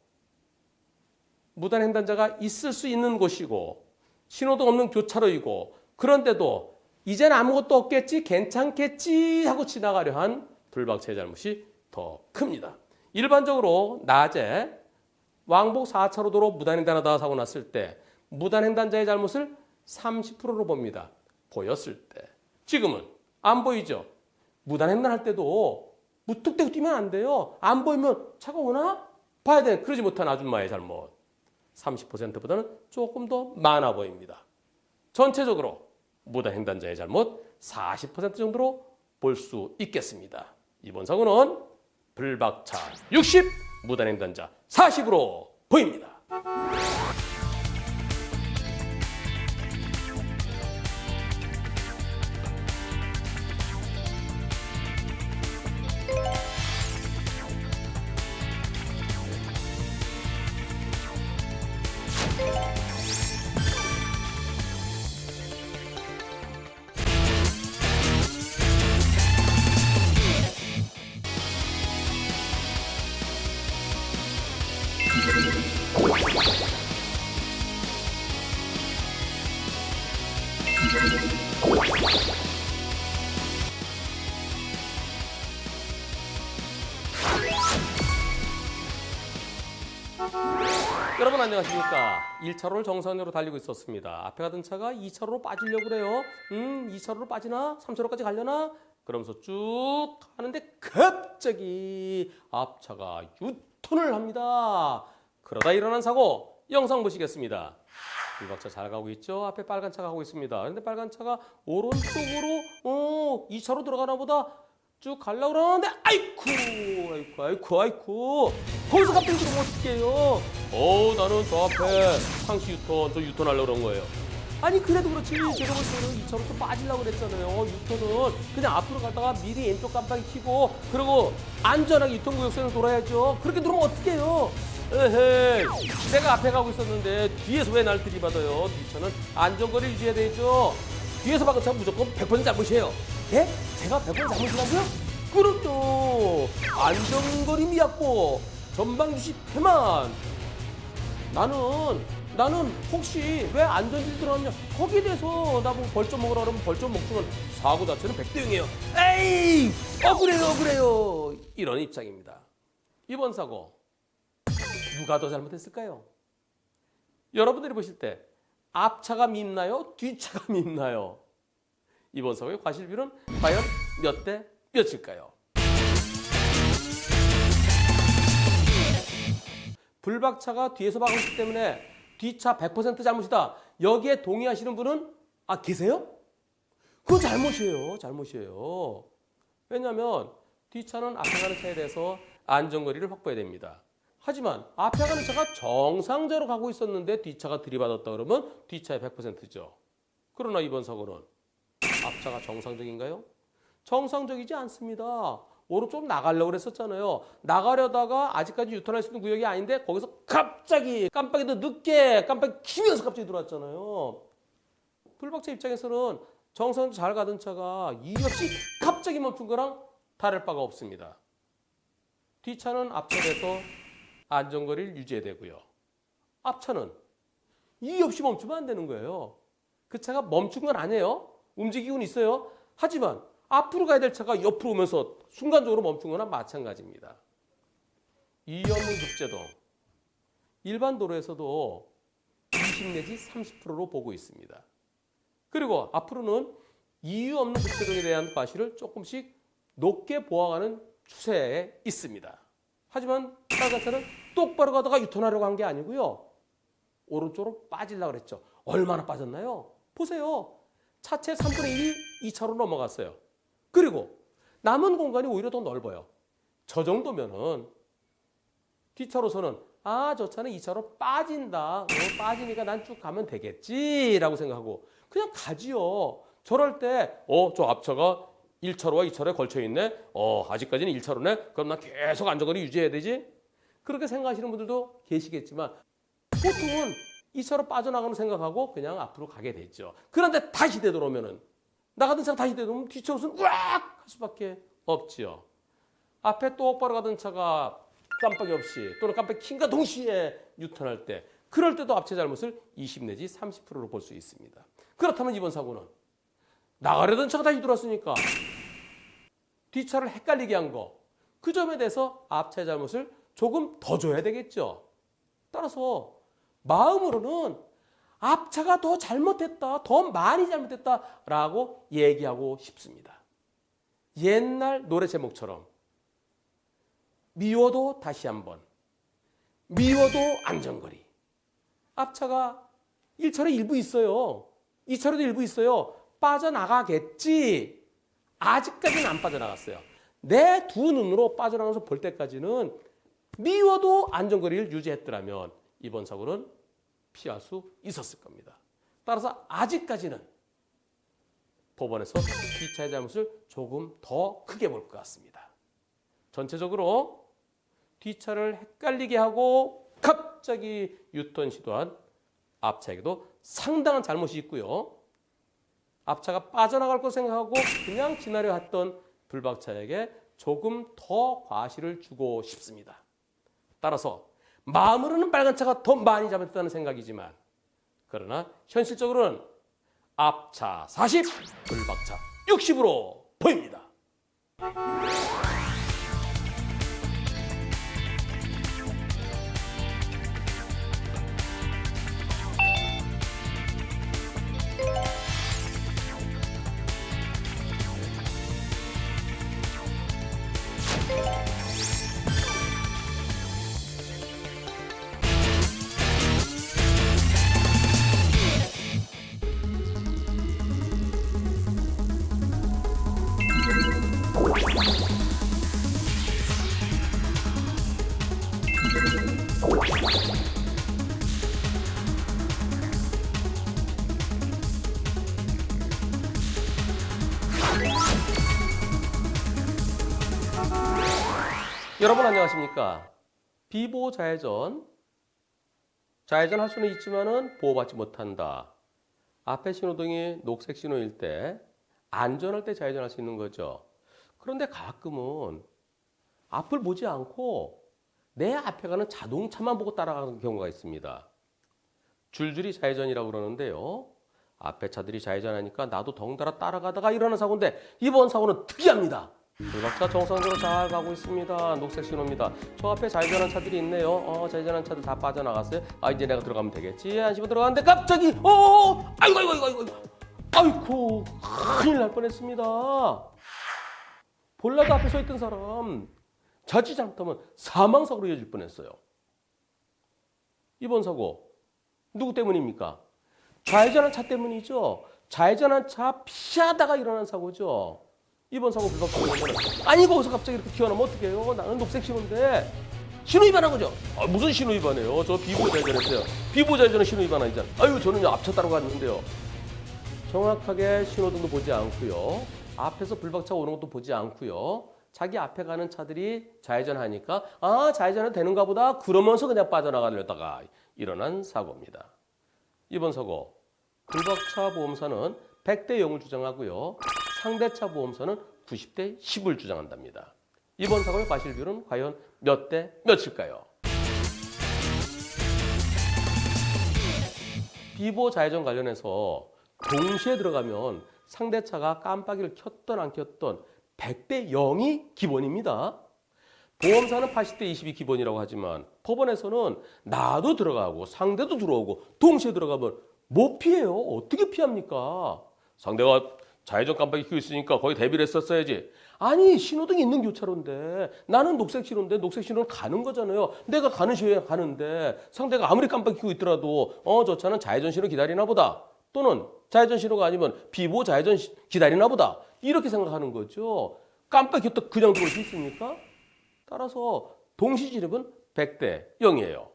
무단횡단자가 있을 수 있는 곳이고 신호등 없는 교차로이고 그런데도 이제는 아무것도 없겠지 괜찮겠지 하고 지나가려 한 불박차의 잘못이 더 큽니다. 일반적으로 낮에 왕복 4차로 도로 무단횡단하다 사고 났을 때 무단횡단자의 잘못을 30%로 봅니다. 보였을 때. 지금은 안 보이죠. 무단횡단할 때도 무턱대고 뛰면 안 돼요. 안 보이면 차가 오나? 봐야 돼. 그러지 못한 아줌마의 잘못. 30%보다는 조금 더 많아 보입니다. 전체적으로 무단횡단자의 잘못 40% 정도로 볼 수 있겠습니다. 이번 사고는 불박차 60, 무단횡단자 40으로 보입니다. 여러분 안녕하십니까. 1차로를 정상적으로 달리고 있었습니다. 앞에 가던 차가 2차로로 빠지려고 그래요. 2차로로 빠지나? 3차로까지 가려나? 그러면서 쭉 가는데 갑자기 앞차가 유턴을 합니다. 그러다 일어난 사고 영상 보시겠습니다. 불박차 잘 가고 있죠? 앞에 빨간 차가 가고 있습니다. 그런데 빨간 차가 오른쪽으로 2차로 들어가나 보다 쭉 가려고 그러는데 아이쿠 거기서 갑자기 들어오면 어떡해요. 나는 저 앞에 상시 유턴 저 유턴하려고 그런 거예요. 아니 그래도 그렇지 제가 볼 때는 2차로 또 빠지려고 그랬잖아요. 유턴은 그냥 앞으로 가다가 미리 왼쪽 깜빡이 켜고 그리고 안전하게 유턴 구역선을 돌아야죠. 그렇게 누르면 어떡해요. 에헤이 내가 앞에 가고 있었는데 뒤에서 왜 날 들이받아요. 뒷차는 안전거리 유지해야 되죠. 뒤에서 박은 차는 무조건 100% 잘못이에요. 예? 제가 100% 잘못이라고요? 그렇죠. 안전거리 미약보 전방주시 태만. 나는 혹시 왜 안전지를 들어왔냐 거기에 대해서 나보고 벌점 먹으라 그러면 벌점 먹지만 사고 자체는 100대 0이에요. 에이 억울해요. 이런 입장입니다. 이번 사고 누가 더 잘못했을까요? 여러분들이 보실 때 앞차가 밉나요? 뒤차가 밉나요? 이번 사고의 과실비율은 과연 몇 대 몇일까요? 불박차가 뒤에서 박았기 때문에 뒤차 100% 잘못이다. 여기에 동의하시는 분은 계세요? 그거 잘못이에요. 왜냐하면 뒤차는 앞에 가는 차에 대해서 안전거리를 확보해야 됩니다. 하지만 앞에 가는 차가 정상적으로 가고 있었는데 뒤차가 들이받았다 그러면 뒤차의 100%죠. 그러나 이번 사고는 앞차가 정상적인가요? 정상적이지 않습니다. 오른쪽 나가려고 그랬었잖아요. 나가려다가 아직까지 유턴할 수 있는 구역이 아닌데 거기서 갑자기 깜빡이도 늦게 깜빡이 키면서 갑자기 들어왔잖아요. 불박차 입장에서는 정상 잘 가던 차가 이유 없이 갑자기 멈춘 거랑 다를 바가 없습니다. 뒷차는 앞차에서 안전거리를 유지해야 되고요. 앞차는 이유 없이 멈추면 안 되는 거예요. 그 차가 멈춘 건 아니에요. 움직이고는 있어요. 하지만 앞으로 가야 될 차가 옆으로 오면서 순간적으로 멈춘 거나 마찬가지입니다. 이유 없는 급제동. 일반 도로에서도 20 내지 30%로 보고 있습니다. 그리고 앞으로는 이유 없는 급제동에 대한 과실을 조금씩 높게 보아가는 추세에 있습니다. 하지만 빨간 차는 똑바로 가다가 유턴하려고 한 게 아니고요. 오른쪽으로 빠지려고 그랬죠. 얼마나 빠졌나요? 보세요. 차체 3분의 1이 2차로 넘어갔어요. 그리고 남은 공간이 오히려 더 넓어요. 저 정도면은 뒷차로서는 저 차는 2차로 빠진다. 빠지니까 난 쭉 가면 되겠지라고 생각하고 그냥 가지요. 저럴 때 저 앞차가 1차로와 2차로에 걸쳐있네. 아직까지는 1차로네. 그럼 난 계속 안전거리 유지해야 되지? 그렇게 생각하시는 분들도 계시겠지만 보통은 2차로 빠져나가는 생각하고 그냥 앞으로 가게 되죠. 그런데 다시 되돌아오면은 나가던 차가 다시 되돌아오면 뒤차로서는 우악 할 수밖에 없지요. 앞에 똑바로 가던 차가 깜빡이 없이 또는 깜빡이 킨과 동시에 유턴할 때 그럴 때도 앞차 잘못을 20 내지 30%로 볼 수 있습니다. 그렇다면 이번 사고는 나가려던 차가 다시 들어왔으니까 뒷차를 헷갈리게 한 거, 그 점에 대해서 앞차의 잘못을 조금 더 줘야 되겠죠. 따라서 마음으로는 앞차가 더 잘못했다, 더 많이 잘못했다라고 얘기하고 싶습니다. 옛날 노래 제목처럼 미워도 다시 한번, 미워도 안전거리. 앞차가 1차로에 일부 있어요. 2차로도 일부 있어요. 빠져나가겠지. 아직까지는 안 빠져나갔어요. 내 두 눈으로 빠져나가서 볼 때까지는 미워도 안전거리를 유지했더라면 이번 사고는 피할 수 있었을 겁니다. 따라서 아직까지는 법원에서 뒷차의 잘못을 조금 더 크게 볼 것 같습니다. 전체적으로 뒷차를 헷갈리게 하고 갑자기 유턴 시도한 앞차에게도 상당한 잘못이 있고요. 앞차가 빠져나갈 거 생각하고 그냥 지나려 했던 불박차에게 조금 더 과실을 주고 싶습니다. 따라서 마음으로는 빨간 차가 더 많이 잘못했다는 생각이지만 그러나 현실적으로는 앞차 40, 불박차 60으로 보입니다. 여러분 안녕하십니까? 비보호 좌회전 할 수는 있지만은 보호받지 못한다. 앞에 신호등이 녹색 신호일 때 안전할 때 좌회전할 수 있는 거죠. 그런데 가끔은 앞을 보지 않고 내 앞에 가는 자동차만 보고 따라가는 경우가 있습니다. 줄줄이 좌회전이라고 그러는데요. 앞에 차들이 좌회전하니까 나도 덩달아 따라가다가 일어나는 사고인데 이번 사고는 특이합니다. 불박차 정상적으로 잘 가고 있습니다. 녹색 신호입니다. 저 앞에 좌회전한 차들이 있네요. 좌회전한 차들 다 빠져나갔어요. 이제 내가 들어가면 되겠지. 안심으로 들어가는데 갑자기 아이고 큰일 날 뻔했습니다. 볼라도 앞에 서 있던 사람 자칫 잘못하면 사망사고로 이어질 뻔했어요. 이번 사고 누구 때문입니까? 좌회전한 차 때문이죠. 좌회전한 차 피하다가 일어난 사고죠. 이번 사고 불박차는 아니 거기서 갑자기 이렇게 튀어나오면 어떡해요? 나는 녹색 신호인데 신호 위반한 거죠. 무슨 신호 위반이에요? 저 비보호 좌회전했어요. 비보호 좌회전은 신호 위반 아니잖아요. 저는 앞차 따라 갔는데요. 정확하게 신호등도 보지 않고요. 앞에서 불박차가 오는 것도 보지 않고요. 자기 앞에 가는 차들이 좌회전하니까 좌회전은 되는가 보다 그러면서 그냥 빠져나가려다가 일어난 사고입니다. 이번 사고 불박차 보험사는 100대 0을 주장하고요. 상대차 보험사는 90대 10을 주장한답니다. 이번 사고의 과실비율은 과연 몇 대 몇일까요? 비보 좌회전 관련해서 동시에 들어가면 상대차가 깜빡이를 켰던 안 켰던 100대 0이 기본입니다. 보험사는 80대 20이 기본이라고 하지만 법원에서는 나도 들어가고 상대도 들어오고 동시에 들어가면 못 피해요. 어떻게 피합니까? 상대가 좌회전 깜빡이 켜고 있으니까 거의 대비를 했었어야지. 아니 신호등이 있는 교차로인데 나는 녹색 신호인데 녹색 신호는 가는 거잖아요. 내가 가는 시호에 가는데 상대가 아무리 깜빡이 켜고 있더라도 저 차는 좌회전 신호 기다리나 보다. 또는 좌회전 신호가 아니면 비보 좌회전 기다리나 보다. 이렇게 생각하는 거죠. 깜빡이 켰다 그냥 들어올 수 있습니까? 따라서 동시진입은 100대 0이에요.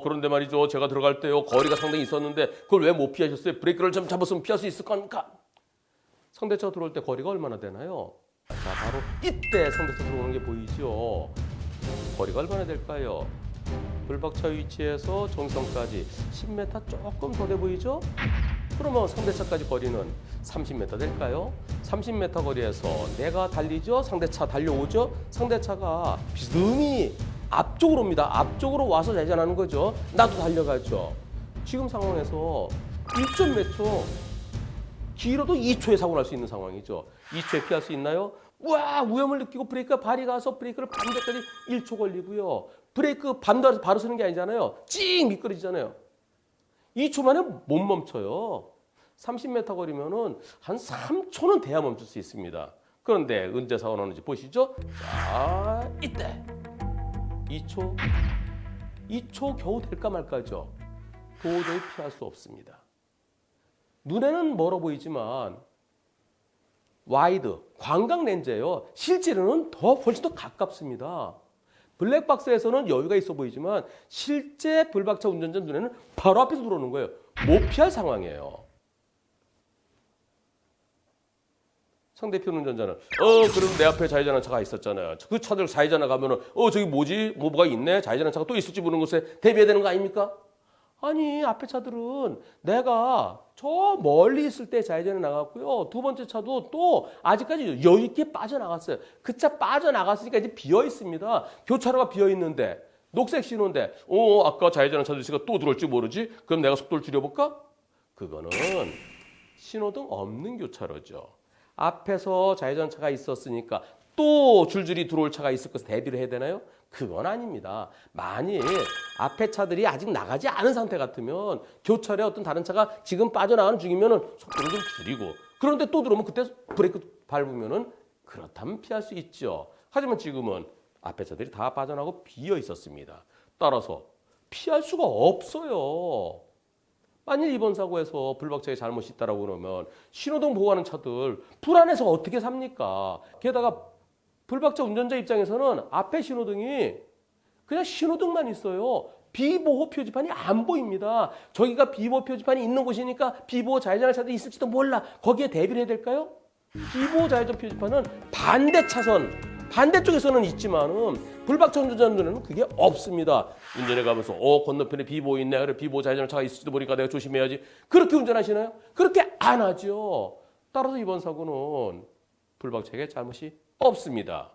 그런데 말이죠. 제가 들어갈 때요. 거리가 상당히 있었는데 그걸 왜 못 피하셨어요? 브레이크를 좀 잡았으면 피할 수 있을 거니까. 상대차 들어올 때 거리가 얼마나 되나요? 자, 바로 이때 상대차 들어오는 게 보이죠. 거리가 얼마나 될까요? 불박차 위치에서 정성까지 10m 조금 더 돼 보이죠? 그러면 상대차까지 거리는 30m 될까요? 30m 거리에서 내가 달리죠? 상대차 달려오죠? 상대차가 비스듬히 앞쪽으로 옵니다. 앞쪽으로 와서 좌회전하는 거죠. 나도 달려가죠. 지금 상황에서 1점 몇 초, 길어도 2초에 사고 날 수 있는 상황이죠. 2초에 피할 수 있나요? 와, 위험을 느끼고 브레이크가 발이 가서 브레이크를 밟을 때까지 1초 걸리고요. 브레이크 밟는다고 바로 서는 게 아니잖아요. 찡 미끄러지잖아요. 2초 만에 못 멈춰요. 30m 거리면은 한 3초는 돼야 멈출 수 있습니다. 그런데 언제 사고 나는지 보시죠. 자, 이때 2초 겨우 될까 말까죠. 도저히 피할 수 없습니다. 눈에는 멀어 보이지만 와이드, 광각 렌즈예요. 실제로는 훨씬 더 가깝습니다. 블랙박스에서는 여유가 있어 보이지만 실제 불박차 운전자 눈에는 바로 앞에서 들어오는 거예요. 못 피할 상황이에요. 상대편 운전자는 그럼 내 앞에 좌회전한 차가 있었잖아요. 그 차들 좌회전하 가면은 저기 뭐가 있네. 좌회전한 차가 또 있을지 모르는 곳에 대비해야 되는 거 아닙니까? 아니 앞에 차들은 내가 저 멀리 있을 때 좌회전에 나갔고요. 두 번째 차도 또 아직까지 여유 있게 빠져나갔어요. 그 차 빠져나갔으니까 이제 비어 있습니다. 교차로가 비어 있는데 녹색 신호인데 아까 좌회전한 차들 있으니까 또 들어올지 모르지? 그럼 내가 속도를 줄여볼까? 그거는 신호등 없는 교차로죠. 앞에서 좌회전차가 있었으니까 또 줄줄이 들어올 차가 있을 것을 대비를 해야 되나요? 그건 아닙니다. 만일 앞에 차들이 아직 나가지 않은 상태 같으면 교차로에 어떤 다른 차가 지금 빠져나가는 중이면 속도를 좀 줄이고 그런데 또 들어오면 그때 브레이크 밟으면 그렇다면 피할 수 있죠. 하지만 지금은 앞에 차들이 다 빠져나가고 비어 있었습니다. 따라서 피할 수가 없어요. 만일 이번 사고에서 불박차에 잘못이 있다고 그러면 신호등 보호하는 차들 불안해서 어떻게 삽니까? 게다가 불박차 운전자 입장에서는 앞에 신호등이 그냥 신호등만 있어요. 비보호 표지판이 안 보입니다. 저기가 비보호 표지판이 있는 곳이니까 비보호 좌회전할 차들이 있을지도 몰라. 거기에 대비를 해야 될까요? 비보호 좌회전 표지판은 반대 차선, 반대쪽에서는 있지만은 불박차 운전자들은 그게 없습니다. 운전해 가면서 건너편에 비보호 있네. 그래 비보호 좌회전 차가 있을지도 모르니까 내가 조심해야지. 그렇게 운전하시나요? 그렇게 안 하죠. 따라서 이번 사고는 불박차에게 잘못이 없습니다.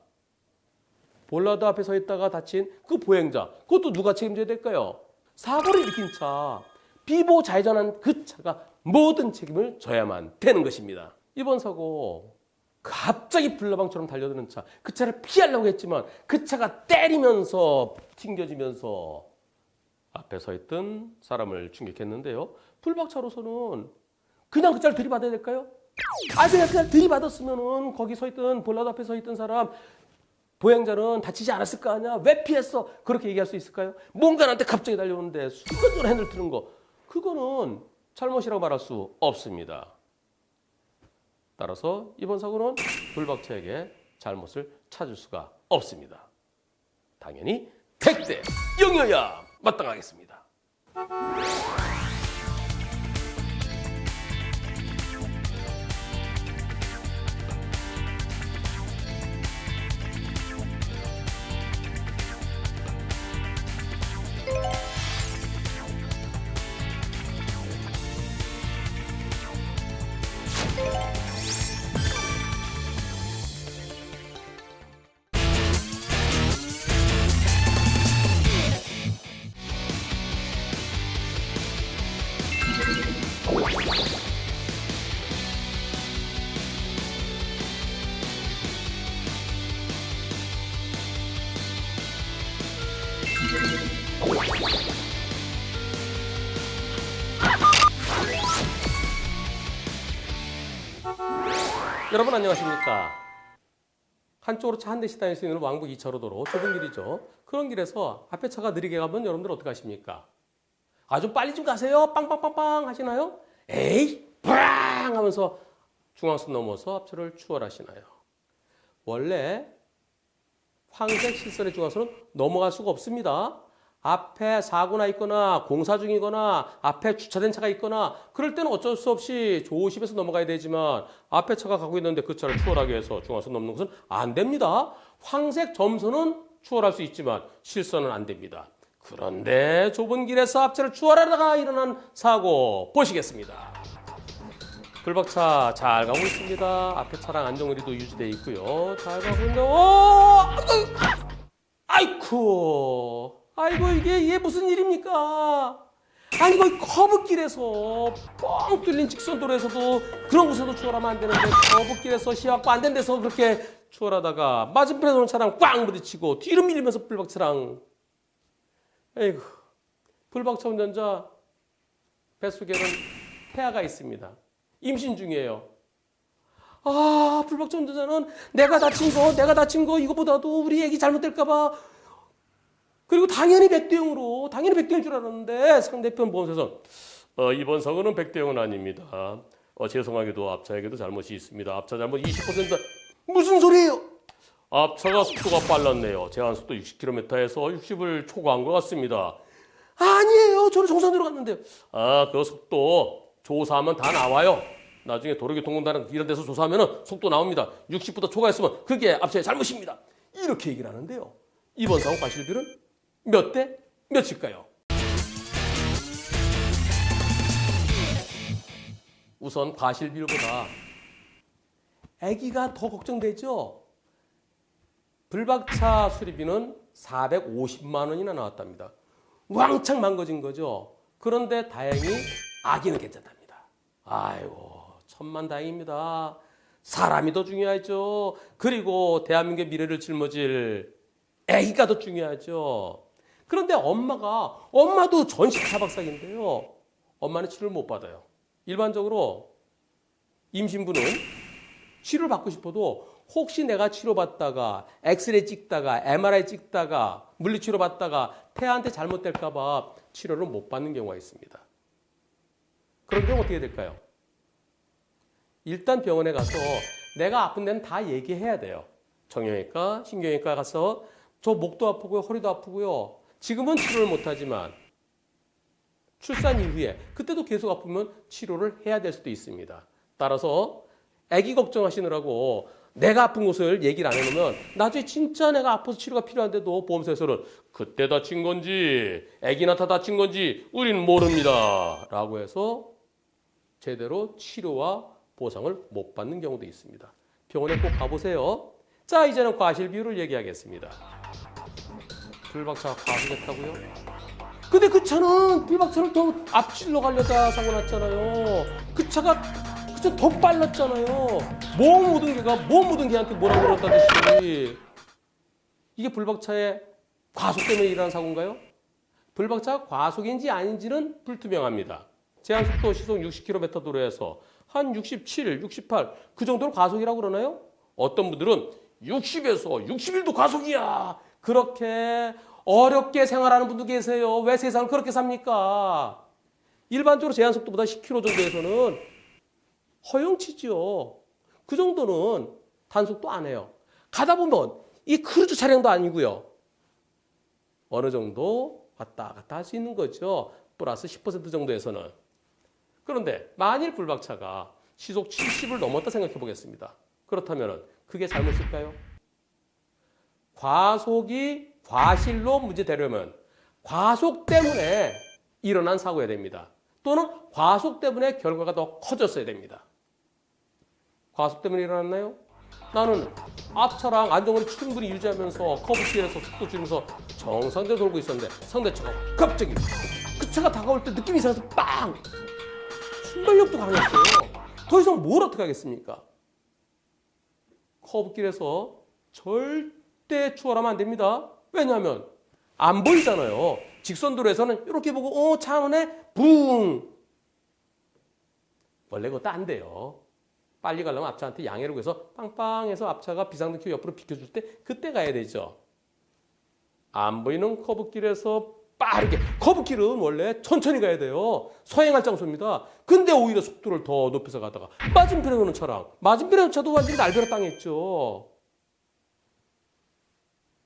볼라드 앞에 서 있다가 다친 그 보행자, 그것도 누가 책임져야 될까요? 사고를 일으킨 차, 비보호 좌회전한 그 차가 모든 책임을 져야만 되는 것입니다. 이번 사고 갑자기 불나방처럼 달려드는 차, 그 차를 피하려고 했지만 그 차가 때리면서 튕겨지면서 앞에 서 있던 사람을 충격했는데요. 불박차로서는 그냥 그 차를 들이받아야 될까요? 그냥 들이받았으면은 거기 서 있던 볼라드 앞에 서 있던 사람 보행자는 다치지 않았을 거 아니야? 왜 피했어? 그렇게 얘기할 수 있을까요? 뭔가 나한테 갑자기 달려오는데 순간적으로 핸들 트는 거, 그거는 잘못이라고 말할 수 없습니다. 따라서 이번 사고는 불박차에게 잘못을 찾을 수가 없습니다. 당연히 100대 0이어야 마땅하겠습니다. 여러분 안녕하십니까? 한쪽으로 차 한 대씩 다닐 수 있는 왕복 2차로 도로 좁은 길이죠. 그런 길에서 앞에 차가 느리게 가면 여러분들 어떻게 하십니까? 아주 빨리 좀 가세요. 빵빵빵빵 하시나요? 에이, 뿌랑 하면서 중앙선 넘어서 앞차를 추월하시나요? 원래 황색 실선의 중앙선은 넘어갈 수가 없습니다. 앞에 사고나 있거나 공사 중이거나 앞에 주차된 차가 있거나 그럴 때는 어쩔 수 없이 조심해서 넘어가야 되지만 앞에 차가 가고 있는데 그 차를 추월하기 위해서 중앙선 넘는 것은 안 됩니다. 황색 점선은 추월할 수 있지만 실선은 안 됩니다. 그런데 좁은 길에서 앞차를 추월하다가 일어난 사고 보시겠습니다. 불박차 잘 가고 있습니다. 앞에 차랑 안전거리도 유지되어 있고요. 잘 가고 있는데 아이고 이게 무슨 일입니까? 아니 거의 커브길에서 뻥 뚫린 직선도로에서도 그런 곳에도 추월하면 안 되는데 커브길에서 시야가 안 된 데서 그렇게 추월하다가 맞은편에 오는 차랑 꽝 부딪히고 뒤로 밀리면서 불박차랑 에이구 불박차 운전자 뱃속에는 태아가 있습니다. 임신 중이에요. 아 불박차 운전자는 내가 다친 거 이거보다도 우리 애기 잘못될까봐 그리고 당연히 100대 0일 줄 알았는데 상대편 보험사에서 이번 사고는 100대 0은 아닙니다. 죄송하게도 앞차에게도 잘못이 있습니다. 앞차 잘못 20%. 무슨 소리예요? 앞차가 속도가 빨랐네요. 제한 속도 60km에서 60을 초과한 것 같습니다. 아니에요. 저는 정상대로 갔는데요. 그 속도 조사하면 다 나와요. 나중에 도로교통공단 이런 데서 조사하면 속도 나옵니다. 60보다 초과했으면 그게 앞차의 잘못입니다. 이렇게 얘기를 하는데요. 이번 사고 과실비율은 몇 대 몇일까요? 우선 과실비율보다 아기가 더 걱정되죠. 불박차 수리비는 450만 원이나 나왔답니다. 왕창 망가진 거죠. 그런데 다행히 아기는 괜찮답니다. 아이고 천만다행입니다. 사람이 더 중요하죠. 그리고 대한민국의 미래를 짊어질 아기가 더 중요하죠. 그런데 엄마도 전신 타박상인데요. 엄마는 치료를 못 받아요. 일반적으로 임신부는 치료를 받고 싶어도 혹시 내가 치료받다가 엑스레이 찍다가 MRI 찍다가 물리치료 받다가 태아한테 잘못될까 봐 치료를 못 받는 경우가 있습니다. 그런 경우 어떻게 될까요? 일단 병원에 가서 내가 아픈 데는 다 얘기해야 돼요. 정형외과, 신경외과 가서 저 목도 아프고요, 허리도 아프고요. 지금은 치료를 못하지만 출산 이후에 그때도 계속 아프면 치료를 해야 될 수도 있습니다. 따라서 아기 걱정하시느라고 내가 아픈 곳을 얘기를 안 해놓으면 나중에 진짜 내가 아파서 치료가 필요한데도 보험사에서는 그때 다친 건지 아기한테 다친 건지 우리는 모릅니다. 라고 해서 제대로 치료와 보상을 못 받는 경우도 있습니다. 병원에 꼭 가보세요. 자, 이제는 과실비율을 얘기하겠습니다. 불박차가 과속했다고요? 근데 그 차는 불박차를 더 앞질러 가려다 사고 났잖아요. 그 차가 더 빨랐잖아요. 몸 묻은 개한테 뭐라고 그런다듯이. 이게 불박차의 과속 때문에 일어난 사고인가요? 불박차가 과속인지 아닌지는 불투명합니다. 제한속도 시속 60km 도로에서 한 67, 68 그 정도로 과속이라고 그러나요? 어떤 분들은 60에서 61도 과속이야. 그렇게 어렵게 생활하는 분도 계세요. 왜 세상을 그렇게 삽니까? 일반적으로 제한속도보다 10km 정도에서는 허용치죠. 그 정도는 단속도 안 해요. 가다 보면 이 크루즈 차량도 아니고요. 어느 정도 왔다 갔다 할 수 있는 거죠. 플러스 10% 정도에서는. 그런데 만일 불박차가 시속 70을 넘었다 생각해 보겠습니다. 그렇다면 그게 잘못일까요? 과속이 과실로 문제되려면 과속 때문에 일어난 사고여야 됩니다. 또는 과속 때문에 결과가 더 커졌어야 됩니다. 과속 때문에 일어났나요? 나는 앞차랑 안정거리 충분히 유지하면서 커브길에서 속도 줄이면서 정상대로 돌고 있었는데 상대차가 갑자기 그 차가 다가올 때 느낌이 이상해서 빵! 순발력도 강했어요. 더 이상 뭘 어떻게 하겠습니까? 커브길에서 절대 추월하면 안 됩니다. 왜냐하면 안 보이잖아요. 직선도로에서는 이렇게 보고 차 안에 붕. 원래 그것도 안 돼요. 빨리 가려면 앞차한테 양해를 구해서 빵빵해서 앞차가 비상등 켜고 옆으로 비켜줄 때 그때 가야 되죠. 안 보이는 커브길에서 빠르게. 커브길은 원래 천천히 가야 돼요. 서행할 장소입니다. 근데 오히려 속도를 더 높여서 가다가 맞은편에 오는 차랑 맞은편에 오는 차도 완전히 날벼락 당했죠.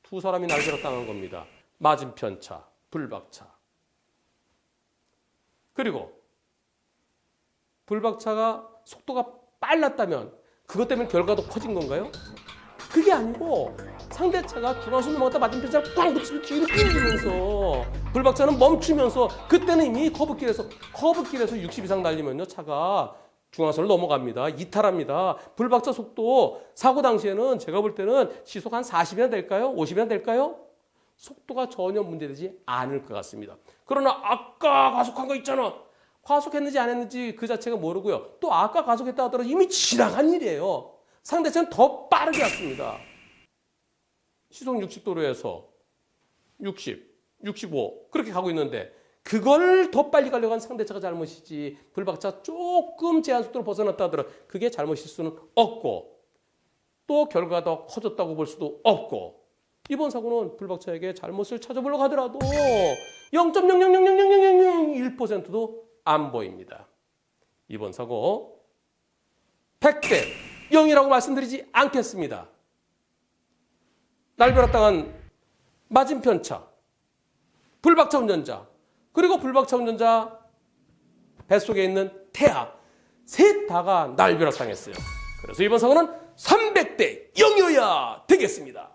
두 사람이 날벼락 당한 겁니다. 맞은편 차, 불박차. 그리고 불박차가 속도가 빨랐다면 그것 때문에 결과도 커진 건가요? 그게 아니고 상대차가 중앙선 넘어갔다 맞은편 차를 꽝 붙이면 뒤로 뛰면서 불박차는 멈추면서 그때는 이미 커브길에서 60 이상 달리면요 차가 중앙선을 넘어갑니다. 이탈합니다. 불박차 속도 사고 당시에는 제가 볼 때는 시속 한 40이나 될까요? 50이나 될까요? 속도가 전혀 문제되지 않을 것 같습니다. 그러나 아까 과속한 거 있잖아. 과속했는지 안 했는지 그 자체가 모르고요. 또 아까 과속했다 하더라도 이미 지나간 일이에요. 상대차는 더 빠르게 왔습니다. 시속 60도로에서 60, 65 그렇게 가고 있는데 그걸 더 빨리 가려고 한 상대차가 잘못이지 불박차 조금 제한속도로 벗어났다 하더라도 그게 잘못일 수는 없고 또 결과가 더 커졌다고 볼 수도 없고 이번 사고는 불박차에게 잘못을 찾아보려고 하더라도 0.0000001%도 안 보입니다. 이번 사고 100대 0이라고 말씀드리지 않겠습니다. 날벼락 당한 맞은편 차, 불박차 운전자, 그리고 불박차 운전자 뱃속에 있는 태아 셋 다가 날벼락 당했어요. 그래서 이번 사고는 300대 0이어야 되겠습니다.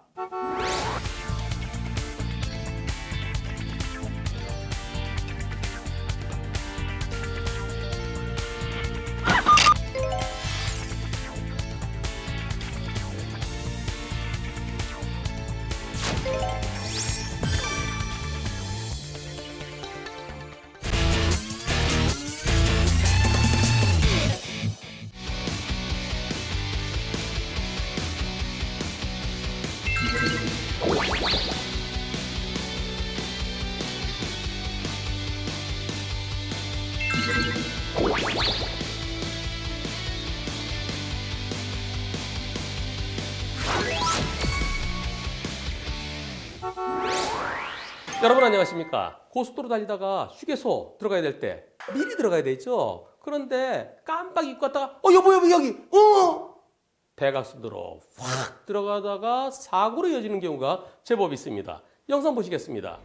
여러분 안녕하십니까? 고속도로 달리다가 휴게소 들어가야 될 때 미리 들어가야 되죠. 그런데 깜빡 잊고 갔다가 여보 여기 대각선으로 확 들어가다가 사고로 이어지는 경우가 제법 있습니다. 영상 보시겠습니다.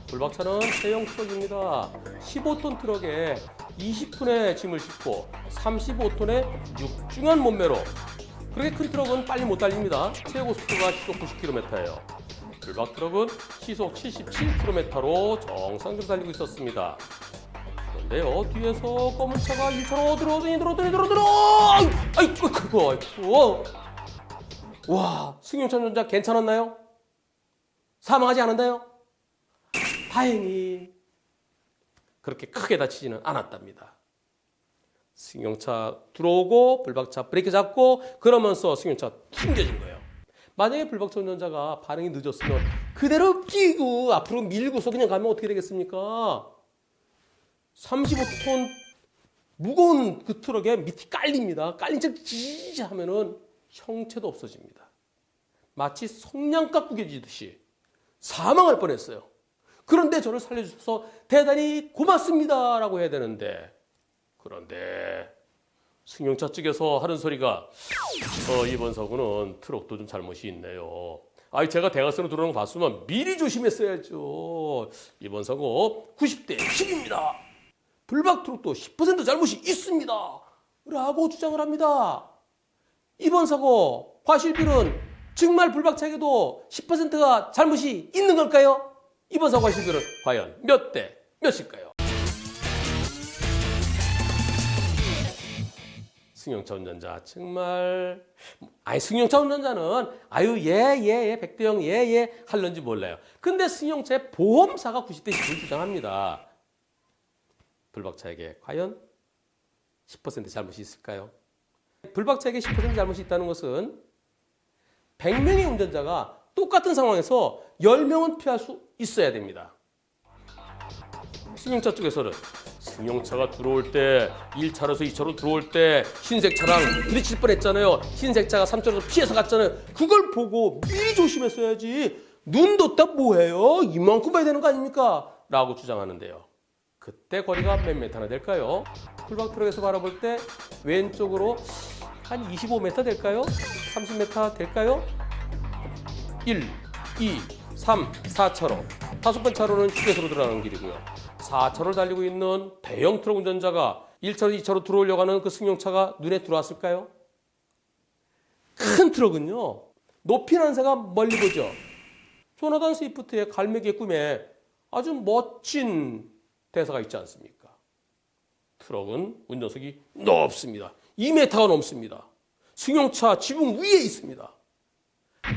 불박차는 대형 트럭입니다. 15톤 트럭에 20톤의 짐을 싣고 35톤의 육중한 몸매로 그렇게 큰 트럭은 빨리 못 달립니다. 최고 속도가 시속 90km예요. 불박 트럭은 시속 77km로 정상적으로 달리고 있었습니다. 그런데요, 뒤에서 검은 차가 1차로 들어오더니 아이고. 와, 승용차 운전자 괜찮았나요? 사망하지 않았나요? 다행히 그렇게 크게 다치지는 않았답니다. 승용차 들어오고 불박차 브레이크 잡고 그러면서 승용차 튕겨진 거예요. 만약에 불박차 운전자가 반응이 늦었으면 그대로 끼고 앞으로 밀고서 그냥 가면 어떻게 되겠습니까? 35톤 무거운 그 트럭에 밑이 깔립니다. 깔린 채 지지 하면은 형체도 없어집니다. 마치 성냥갑 구겨지듯이 사망할 뻔했어요. 그런데 저를 살려주셔서 대단히 고맙습니다라고 해야 되는데 그런데 승용차 측에서 하는 소리가 이번 사고는 트럭도 좀 잘못이 있네요. 제가 대각선으로 들어오는 거 봤으면 미리 조심했어야죠. 이번 사고 90대 10입니다. 불박 트럭도 10% 잘못이 있습니다. 라고 주장을 합니다. 이번 사고 과실비율은 정말 불박차에게도 10%가 잘못이 있는 걸까요? 이번 사고 과실비율은 과연 몇 대 몇일까요? 승용차 운전자 정말 승용차 운전자는 예 100대 0 예 할런지 몰라요. 근데 승용차의 보험사가 90대 10을 주장합니다. 불박차에게 과연 10% 잘못이 있을까요? 불박차에게 10% 잘못이 있다는 것은 100명의 운전자가 똑같은 상황에서 10명은 피할 수 있어야 됩니다. 승용차 쪽에서는 승용차가 들어올 때 1차로에서 2차로 들어올 때 흰색 차랑 부딪힐 뻔했잖아요. 흰색 차가 3차로에서 피해서 갔잖아요. 그걸 보고 미리 조심했어야지. 눈 뒀다 뭐해요? 이만큼 봐야 되는 거 아닙니까? 라고 주장하는데요. 그때 거리가 몇 메타나 될까요? 풀박트럭에서 바라볼 때 왼쪽으로 한 25m 될까요? 30m 될까요? 1, 2, 3, 4차로. 5번 차로는 휴게소로 들어가는 길이고요. 4차로를 달리고 있는 대형 트럭 운전자가 1차로, 2차로 들어오려고 하는 그 승용차가 눈에 들어왔을까요? 큰 트럭은요. 높이 나는 새가 멀리 보죠. 조나단 스위프트의 갈매기의 꿈에 아주 멋진 대사가 있지 않습니까? 트럭은 운전석이 높습니다. 2m가 넘습니다. 승용차 지붕 위에 있습니다.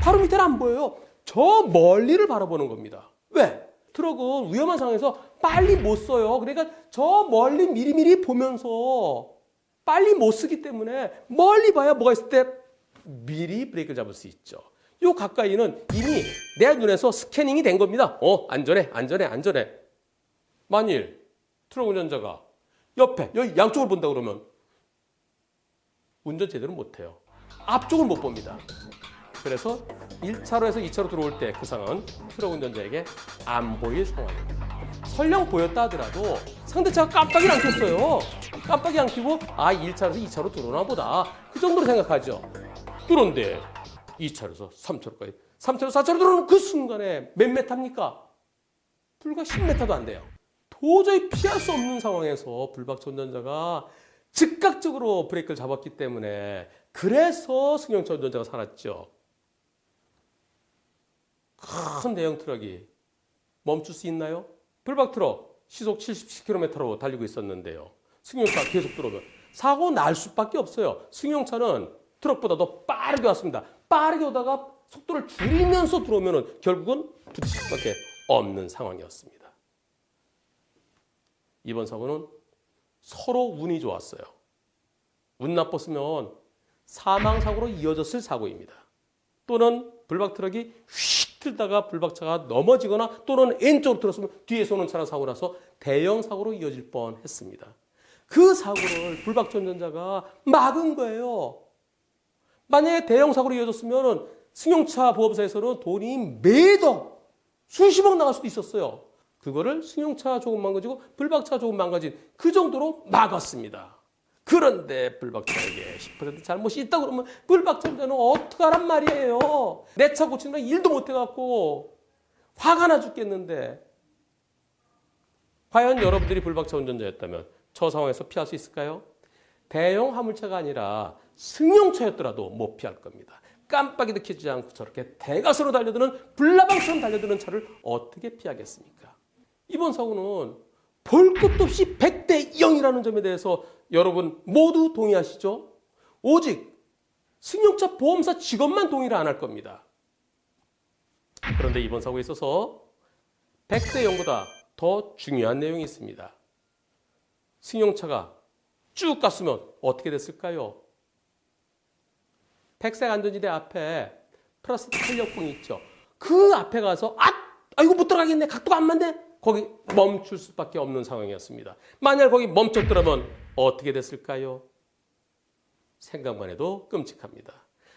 바로 밑에는 안 보여요. 저 멀리를 바라보는 겁니다. 왜? 트럭은 위험한 상황에서 빨리 못 써요. 그러니까 저 멀리 미리미리 보면서 빨리 못 쓰기 때문에 멀리 봐야 뭐가 있을 때 미리 브레이크를 잡을 수 있죠. 요 가까이는 이미 내 눈에서 스캐닝이 된 겁니다. 안전해, 안전해, 안전해. 만일 트럭 운전자가 옆에, 여기 양쪽을 본다 그러면 운전 제대로 못해요. 앞쪽을 못 봅니다. 그래서 1차로에서 2차로 들어올 때 그 상황은 트럭 운전자에게 안 보일 상황입니다. 설령 보였다 하더라도 상대차가 깜빡이를 안 켰어요. 깜빡이 안 켜고 1차로에서 2차로 들어오나 보다. 그 정도로 생각하죠. 그런데 2차로에서 3차로까지 3차로 4차로 들어오는 그 순간에 몇 메타입니까? 불과 10m도 안 돼요. 도저히 피할 수 없는 상황에서 불박차 운전자가 즉각적으로 브레이크를 잡았기 때문에 그래서 승용차 운전자가 살았죠. 큰 대형 트럭이 멈출 수 있나요? 불박 트럭 시속 77km로 달리고 있었는데요. 승용차 계속 들어오면 사고 날 수밖에 없어요. 승용차는 트럭보다 더 빠르게 왔습니다. 빠르게 오다가 속도를 줄이면서 들어오면 결국은 부딪힐 수밖에 없는 상황이었습니다. 이번 사고는 서로 운이 좋았어요. 운 나빴으면 사망사고로 이어졌을 사고입니다. 또는 불박 트럭이 휙 틀다가 불박차가 넘어지거나 또는 N쪽으로 들었으면 뒤에서 오는 차랑 사고 나서 대형 사고로 이어질 뻔했습니다. 그 사고를 불박차 운전자가 막은 거예요. 만약에 대형 사고로 이어졌으면 승용차 보험사에서는 돈이 매달 수십억 나갈 수도 있었어요. 그거를 승용차 조금 망가지고 불박차 조금 망가진 그 정도로 막았습니다. 그런데 불박차에게 10% 잘못이 있다고 그러면 불박차 운전자는 어떡하란 말이에요. 내 차 고치느라 일도 못 해갖고 화가 나 죽겠는데 과연 여러분들이 불박차 운전자였다면 저 상황에서 피할 수 있을까요? 대형 화물차가 아니라 승용차였더라도 못 피할 겁니다. 깜빡이도 켜지 않고 저렇게 대가속으로 달려드는 불나방처럼 달려드는 차를 어떻게 피하겠습니까? 이번 사고는 볼 것도 없이 100대 0이라는 점에 대해서 여러분 모두 동의하시죠? 오직 승용차 보험사 직원만 동의를 안 할 겁니다. 그런데 이번 사고에 있어서 100대 0보다 더 중요한 내용이 있습니다. 승용차가 쭉 갔으면 어떻게 됐을까요? 백색 안전지대 앞에 플라스틱 탄력봉이 있죠. 그 앞에 가서 이거 못 들어가겠네. 각도가 안 맞네. 거기 멈출 수밖에 없는 상황이었습니다. 만약 거기 멈췄더라면 어떻게 됐을까요? 생각만 해도 끔찍합니다.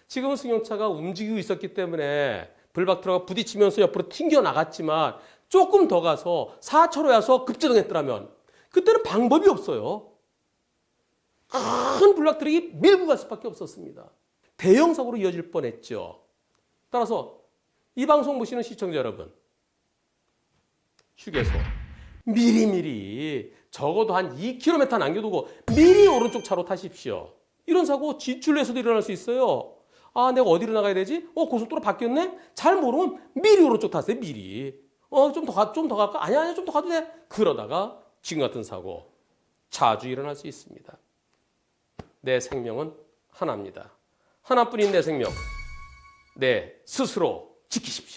지금은 승용차가 움직이고 있었기 때문에 불박트럭가 부딪히면서 옆으로 튕겨 나갔지만 조금 더 가서 4차로에 와서 급제동했더라면 그때는 방법이 없어요. 큰 불박트럭이 밀고 갈 수밖에 없었습니다. 대형 사고로 이어질 뻔했죠. 따라서 이 방송 보시는 시청자 여러분, 휴게소 미리미리 적어도 한 2km 남겨두고 미리 오른쪽 차로 타십시오. 이런 사고 지출로에서도 일어날 수 있어요. 내가 어디로 나가야 되지? 고속도로 바뀌었네? 잘 모르면 미리 오른쪽 타세요. 미리. 좀 더 갈까? 아니야, 좀 더 가도 돼. 그러다가 지금 같은 사고 자주 일어날 수 있습니다. 내 생명은 하나입니다. 하나뿐인 내 생명, 내 스스로 지키십시오.